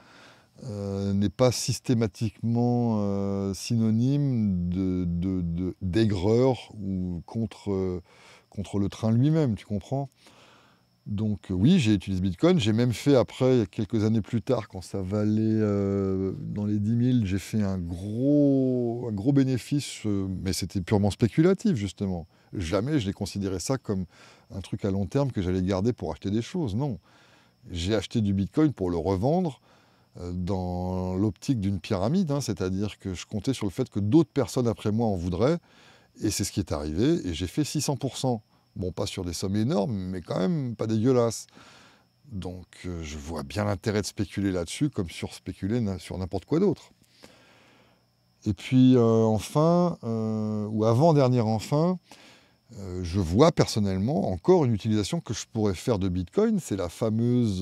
n'est pas systématiquement synonyme d'aigreur ou contre le train lui-même, tu comprends ? Donc oui, j'ai utilisé Bitcoin, j'ai même fait après, quelques années plus tard, quand ça valait dans les 10 000, j'ai fait un gros bénéfice, mais c'était purement spéculatif justement. Jamais je n'ai considéré ça comme un truc à long terme que j'allais garder pour acheter des choses, non. J'ai acheté du Bitcoin pour le revendre, dans l'optique d'une pyramide, c'est-à-dire que je comptais sur le fait que d'autres personnes après moi en voudraient, et c'est ce qui est arrivé, et j'ai fait 600%. Bon, pas sur des sommes énormes, mais quand même pas dégueulasse. Donc je vois bien l'intérêt de spéculer là-dessus, comme sur spéculer sur n'importe quoi d'autre. Et puis enfin, ou avant-dernier enfin, je vois personnellement encore une utilisation que je pourrais faire de Bitcoin, c'est la fameuse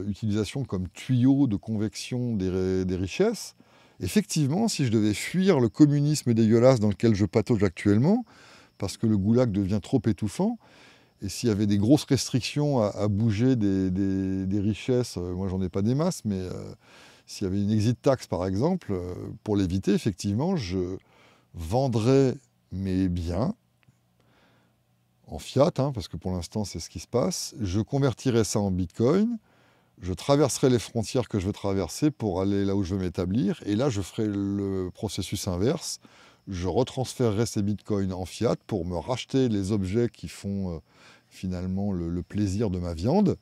utilisation comme tuyau de convection des richesses. Effectivement, si je devais fuir le communisme dégueulasse dans lequel je patauge actuellement, parce que le goulag devient trop étouffant, et s'il y avait des grosses restrictions à bouger des richesses, moi j'en ai pas des masses, mais s'il y avait une exit tax par exemple, pour l'éviter, effectivement, je vendrais mes biens, en fiat, parce que pour l'instant c'est ce qui se passe, je convertirai ça en bitcoin, je traverserai les frontières que je veux traverser pour aller là où je veux m'établir, et là je ferai le processus inverse, je retransférerai ces bitcoins en fiat pour me racheter les objets qui font finalement le plaisir de ma viande,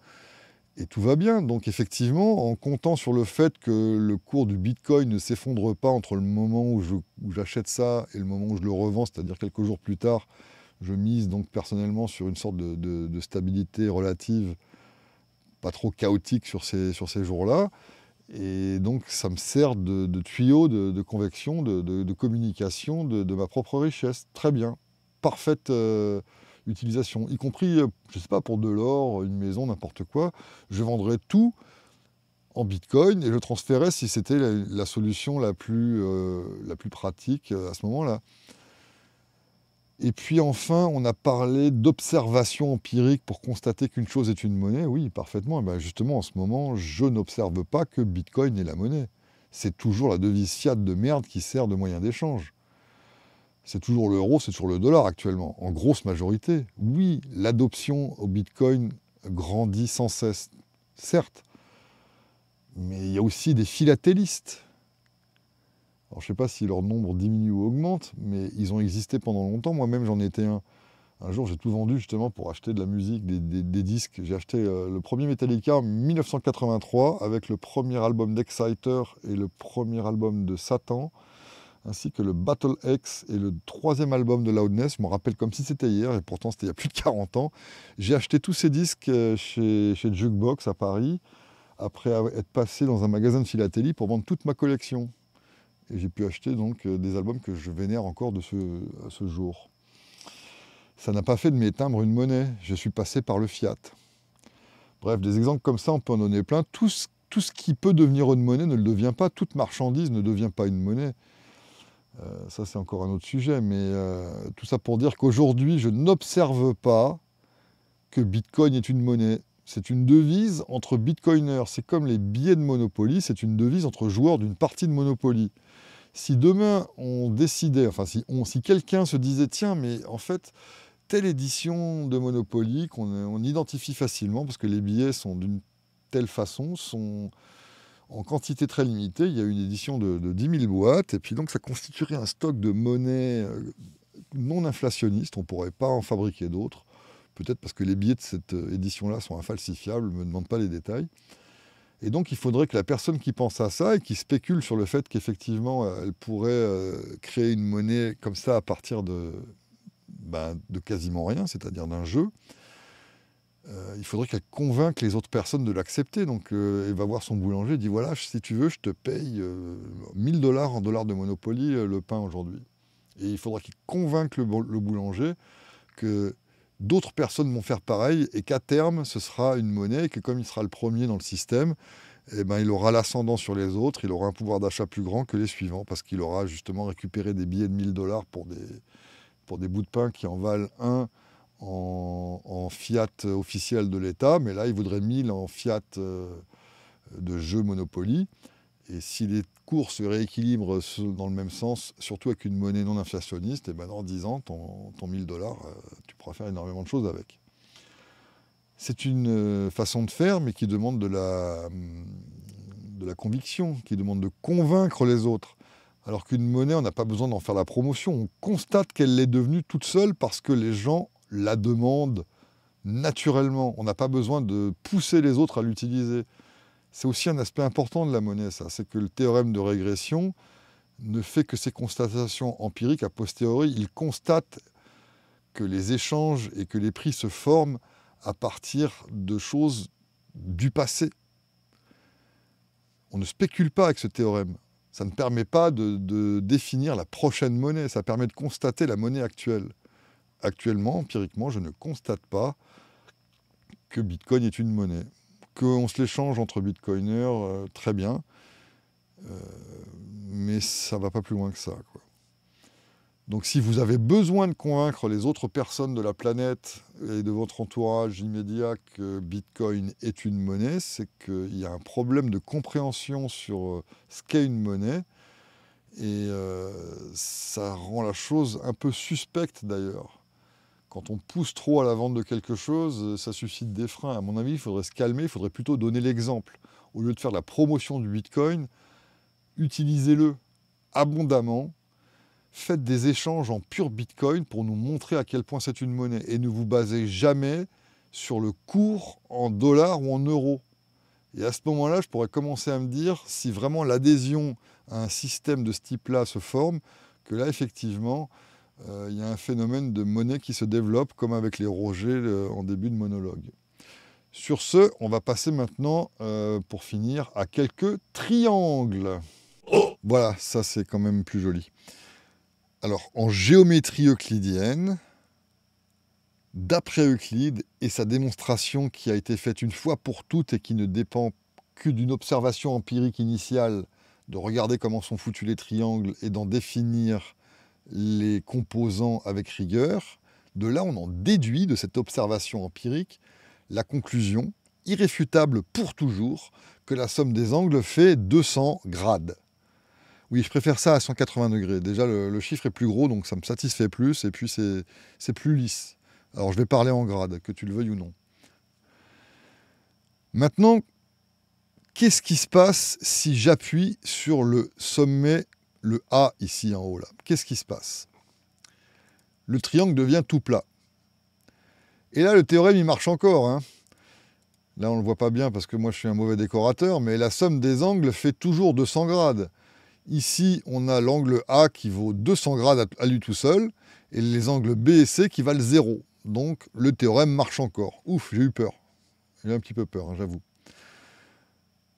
Et tout va bien. Donc effectivement, en comptant sur le fait que le cours du Bitcoin ne s'effondre pas entre le moment où j'achète ça et le moment où je le revends, c'est-à-dire quelques jours plus tard, je mise donc personnellement sur une sorte de stabilité relative, pas trop chaotique sur ces jours-là. Et donc ça me sert de tuyau de convection, de communication de ma propre richesse. Très bien. Parfaite utilisation. Y compris, je ne sais pas, pour de l'or, une maison, n'importe quoi. Je vendrais tout en Bitcoin et je transférais si c'était la solution la plus pratique à ce moment-là. Et puis enfin, on a parlé d'observation empirique pour constater qu'une chose est une monnaie. Oui, parfaitement. Et bien justement, en ce moment, je n'observe pas que Bitcoin est la monnaie. C'est toujours la devise fiat de merde qui sert de moyen d'échange. C'est toujours l'euro, c'est toujours le dollar actuellement, en grosse majorité. Oui, l'adoption au Bitcoin grandit sans cesse, certes. Mais il y a aussi des philatélistes. Alors, je ne sais pas si leur nombre diminue ou augmente, mais ils ont existé pendant longtemps. Moi-même, j'en étais un. Un jour, j'ai tout vendu justement pour acheter de la musique, des disques. J'ai acheté le premier Metallica en 1983 avec le premier album d'Exciter et le premier album de Satan, ainsi que le Battle X et le troisième album de Loudness. Je m'en rappelle comme si c'était hier, et pourtant c'était il y a plus de 40 ans. J'ai acheté tous ces disques chez Jukebox à Paris, après être passé dans un magasin de philatélie pour vendre toute ma collection. Et j'ai pu acheter donc des albums que je vénère encore à ce jour. Ça n'a pas fait de mes timbres une monnaie. Je suis passé par le fiat. Bref, des exemples comme ça, on peut en donner plein. Tout ce qui peut devenir une monnaie ne le devient pas. Toute marchandise ne devient pas une monnaie. Ça, c'est encore un autre sujet. Mais tout ça pour dire qu'aujourd'hui, je n'observe pas que Bitcoin est une monnaie. C'est une devise entre bitcoiners. C'est comme les billets de Monopoly. C'est une devise entre joueurs d'une partie de Monopoly. Si demain on décidait, enfin si quelqu'un se disait tiens mais en fait telle édition de Monopoly qu'on identifie facilement parce que les billets sont d'une telle façon, sont en quantité très limitée, il y a une édition de 10 000 boîtes et puis donc ça constituerait un stock de monnaie non inflationniste, on ne pourrait pas en fabriquer d'autres, peut-être parce que les billets de cette édition-là sont infalsifiables, je ne me demande pas les détails. Et donc, il faudrait que la personne qui pense à ça et qui spécule sur le fait qu'effectivement, elle pourrait créer une monnaie comme ça à partir de quasiment rien, c'est-à-dire d'un jeu, il faudrait qu'elle convainque les autres personnes de l'accepter. Donc, elle va voir son boulanger et dit, voilà, si tu veux, je te paye 1000 $ en dollars de Monopoly le pain aujourd'hui. Et il faudra qu'il convainque le boulanger que d'autres personnes vont faire pareil et qu'à terme, ce sera une monnaie et que comme il sera le premier dans le système, eh ben, il aura l'ascendant sur les autres, il aura un pouvoir d'achat plus grand que les suivants parce qu'il aura justement récupéré des billets de 1000 $ pour des bouts de pain qui en valent un en fiat officiel de l'État, mais là, il voudrait 1000 en fiat de jeu Monopoly. Et si les cours se rééquilibrent dans le même sens, surtout avec une monnaie non inflationniste, et ben dans 10 ans, ton 1000 $, tu pourras faire énormément de choses avec. C'est une façon de faire, mais qui demande de la conviction, qui demande de convaincre les autres. Alors qu'une monnaie, on n'a pas besoin d'en faire la promotion. On constate qu'elle l'est devenue toute seule parce que les gens la demandent naturellement. On n'a pas besoin de pousser les autres à l'utiliser. C'est aussi un aspect important de la monnaie, ça. C'est que le théorème de régression ne fait que ses constatations empiriques a posteriori. Il constate que les échanges et que les prix se forment à partir de choses du passé. On ne spécule pas avec ce théorème. Ça ne permet pas de définir la prochaine monnaie. Ça permet de constater la monnaie actuelle. Actuellement, empiriquement, je ne constate pas que Bitcoin est une monnaie. Qu'on se l'échange entre bitcoiners, très bien, mais ça ne va pas plus loin que ça, quoi. Donc si vous avez besoin de convaincre les autres personnes de la planète et de votre entourage immédiat que Bitcoin est une monnaie, c'est qu'il y a un problème de compréhension sur ce qu'est une monnaie, et ça rend la chose un peu suspecte d'ailleurs. Quand on pousse trop à la vente de quelque chose, ça suscite des freins. À mon avis, il faudrait se calmer, il faudrait plutôt donner l'exemple. Au lieu de faire la promotion du Bitcoin, utilisez-le abondamment. Faites des échanges en pur Bitcoin pour nous montrer à quel point c'est une monnaie. Et ne vous basez jamais sur le cours en dollars ou en euros. Et à ce moment-là, je pourrais commencer à me dire si vraiment l'adhésion à un système de ce type-là se forme, que là, effectivement, il y a un phénomène de monnaie qui se développe, comme avec les rogers en début de monologue. Sur ce, on va passer maintenant, pour finir, à quelques triangles. Voilà, ça c'est quand même plus joli. Alors, en géométrie euclidienne, d'après Euclide et sa démonstration qui a été faite une fois pour toutes et qui ne dépend que d'une observation empirique initiale, de regarder comment sont foutus les triangles et d'en définir les composants avec rigueur, de là on en déduit de cette observation empirique la conclusion, irréfutable pour toujours, que la somme des angles fait 200 grades. Oui, je préfère ça à 180 degrés. Déjà, le chiffre est plus gros, donc ça me satisfait plus, et puis c'est plus lisse. Alors, je vais parler en grades, que tu le veuilles ou non. Maintenant, qu'est-ce qui se passe si j'appuie sur le sommet, le A ici en haut, là? Qu'est-ce qui se passe? Le triangle devient tout plat. Et là, le théorème, il marche encore, hein. Là, on ne le voit pas bien parce que moi, je suis un mauvais décorateur, mais la somme des angles fait toujours 200 grades. Ici, on a l'angle A qui vaut 200 grades à lui tout seul, et les angles B et C qui valent 0. Donc, le théorème marche encore. Ouf, j'ai eu peur. J'ai un petit peu peur, hein, j'avoue.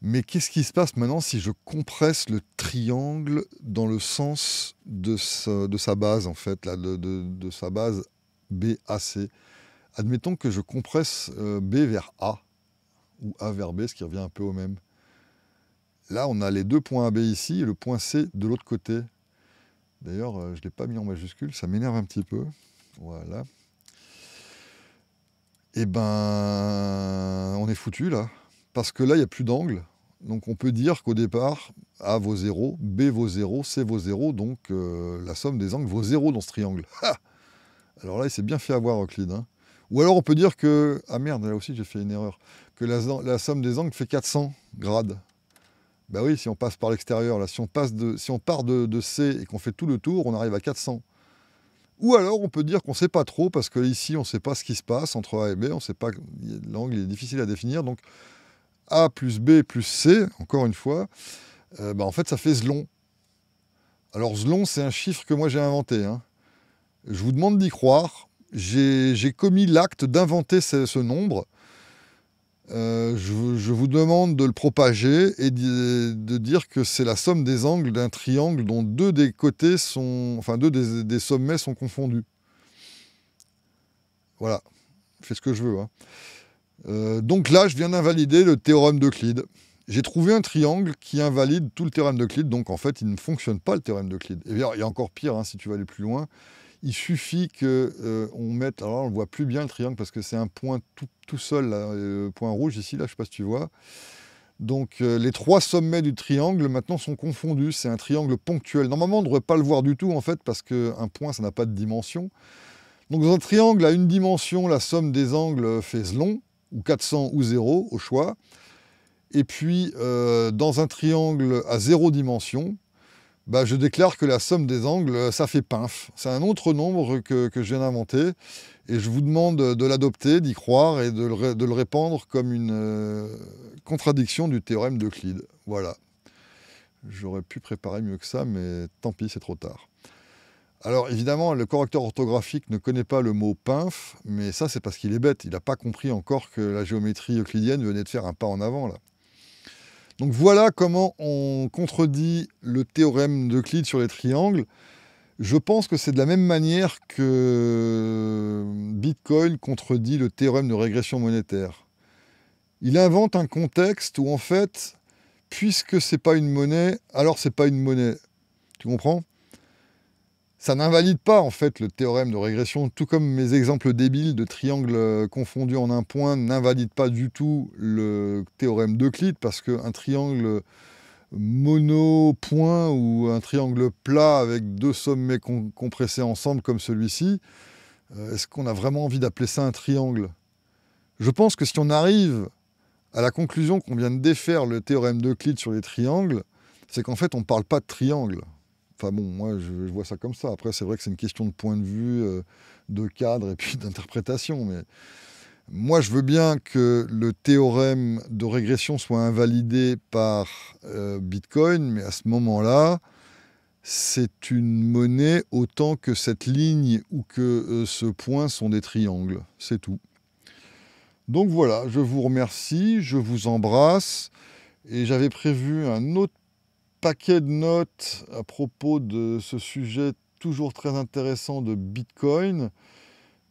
Mais qu'est-ce qui se passe maintenant si je compresse le triangle dans le sens de sa base, en fait, là, de sa base BAC? Admettons que je compresse B vers A, ou A vers B, ce qui revient un peu au même. Là, on a les deux points AB ici et le point C de l'autre côté. D'ailleurs, je ne l'ai pas mis en majuscule, ça m'énerve un petit peu. Voilà. Eh ben, on est foutu là. Parce que là, il n'y a plus d'angle. Donc on peut dire qu'au départ, A vaut 0, B vaut 0, C vaut 0. Donc la somme des angles vaut 0 dans ce triangle. Ha! Alors là, il s'est bien fait avoir, Euclide, hein. Ou alors on peut dire que... Ah merde, là aussi j'ai fait une erreur. Que la somme des angles fait 400 grades. Bah oui, si on passe par l'extérieur, là, si on part de C et qu'on fait tout le tour, on arrive à 400. Ou alors on peut dire qu'on ne sait pas trop, parce qu'ici on ne sait pas ce qui se passe entre A et B, on sait pas, l'angle est difficile à définir, donc A plus B plus C, encore une fois, en fait ça fait Zlon. Alors Zlon, c'est un chiffre que moi j'ai inventé, hein. Je vous demande d'y croire. J'ai commis l'acte d'inventer ce nombre. Je vous demande de le propager et de dire que c'est la somme des angles d'un triangle dont deux des côtés sont... Enfin, deux des sommets sont confondus. Voilà. Je fais ce que je veux, hein. Donc là, je viens d'invalider le théorème d'Euclide. J'ai trouvé un triangle qui invalide tout le théorème d'Euclide. Donc en fait, il ne fonctionne pas, le théorème d'Euclide. Et il y a encore pire, hein, si tu veux aller plus loin. Il suffit qu'on mette... Alors là, on ne voit plus bien le triangle parce que c'est un point tout seul, là, le point rouge ici, là, je ne sais pas si tu vois. Donc les trois sommets du triangle maintenant sont confondus. C'est un triangle ponctuel. Normalement, on ne devrait pas le voir du tout, en fait, parce qu'un point, ça n'a pas de dimension. Donc dans un triangle à une dimension, la somme des angles fait Zlon, ou 400 ou 0, au choix. Et puis, dans un triangle à 0 dimension, je déclare que la somme des angles, ça fait pinf. C'est un autre nombre que je viens d'inventer. Et je vous demande de l'adopter, d'y croire et de le répandre comme une contradiction du théorème d'Euclide. Voilà. J'aurais pu préparer mieux que ça, mais tant pis, c'est trop tard. Alors évidemment, le correcteur orthographique ne connaît pas le mot pinf, mais ça c'est parce qu'il est bête. Il n'a pas compris encore que la géométrie euclidienne venait de faire un pas en avant, là. Donc voilà comment on contredit le théorème d'Euclide sur les triangles. Je pense que c'est de la même manière que Bitcoin contredit le théorème de régression monétaire. Il invente un contexte où en fait, puisque c'est pas une monnaie, alors c'est pas une monnaie. Tu comprends ? Ça n'invalide pas en fait le théorème de régression, tout comme mes exemples débiles de triangles confondus en un point n'invalident pas du tout le théorème d'Euclide, parce qu'un triangle mono-point ou un triangle plat avec deux sommets compressés ensemble comme celui-ci, est-ce qu'on a vraiment envie d'appeler ça un triangle? Je pense que si on arrive à la conclusion qu'on vient de défaire le théorème d'Euclide sur les triangles, c'est qu'en fait on ne parle pas de triangle. Enfin bon, moi je vois ça comme ça. Après c'est vrai que c'est une question de point de vue, de cadre et puis d'interprétation. Moi, je veux bien que le théorème de régression soit invalidé par Bitcoin, mais à ce moment-là, c'est une monnaie autant que cette ligne ou que ce point sont des triangles. C'est tout. Donc voilà, je vous remercie, je vous embrasse. Et j'avais prévu un autre paquet de notes à propos de ce sujet toujours très intéressant de Bitcoin.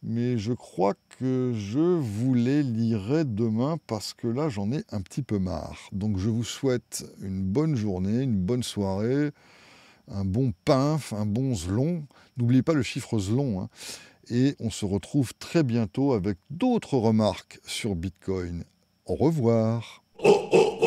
Mais je crois que je vous les lirai demain parce que là, j'en ai un petit peu marre. Donc je vous souhaite une bonne journée, une bonne soirée, un bon pinf, un bon zlon. N'oubliez pas le chiffre zlon, hein. Et on se retrouve très bientôt avec d'autres remarques sur Bitcoin. Au revoir. Oh, oh,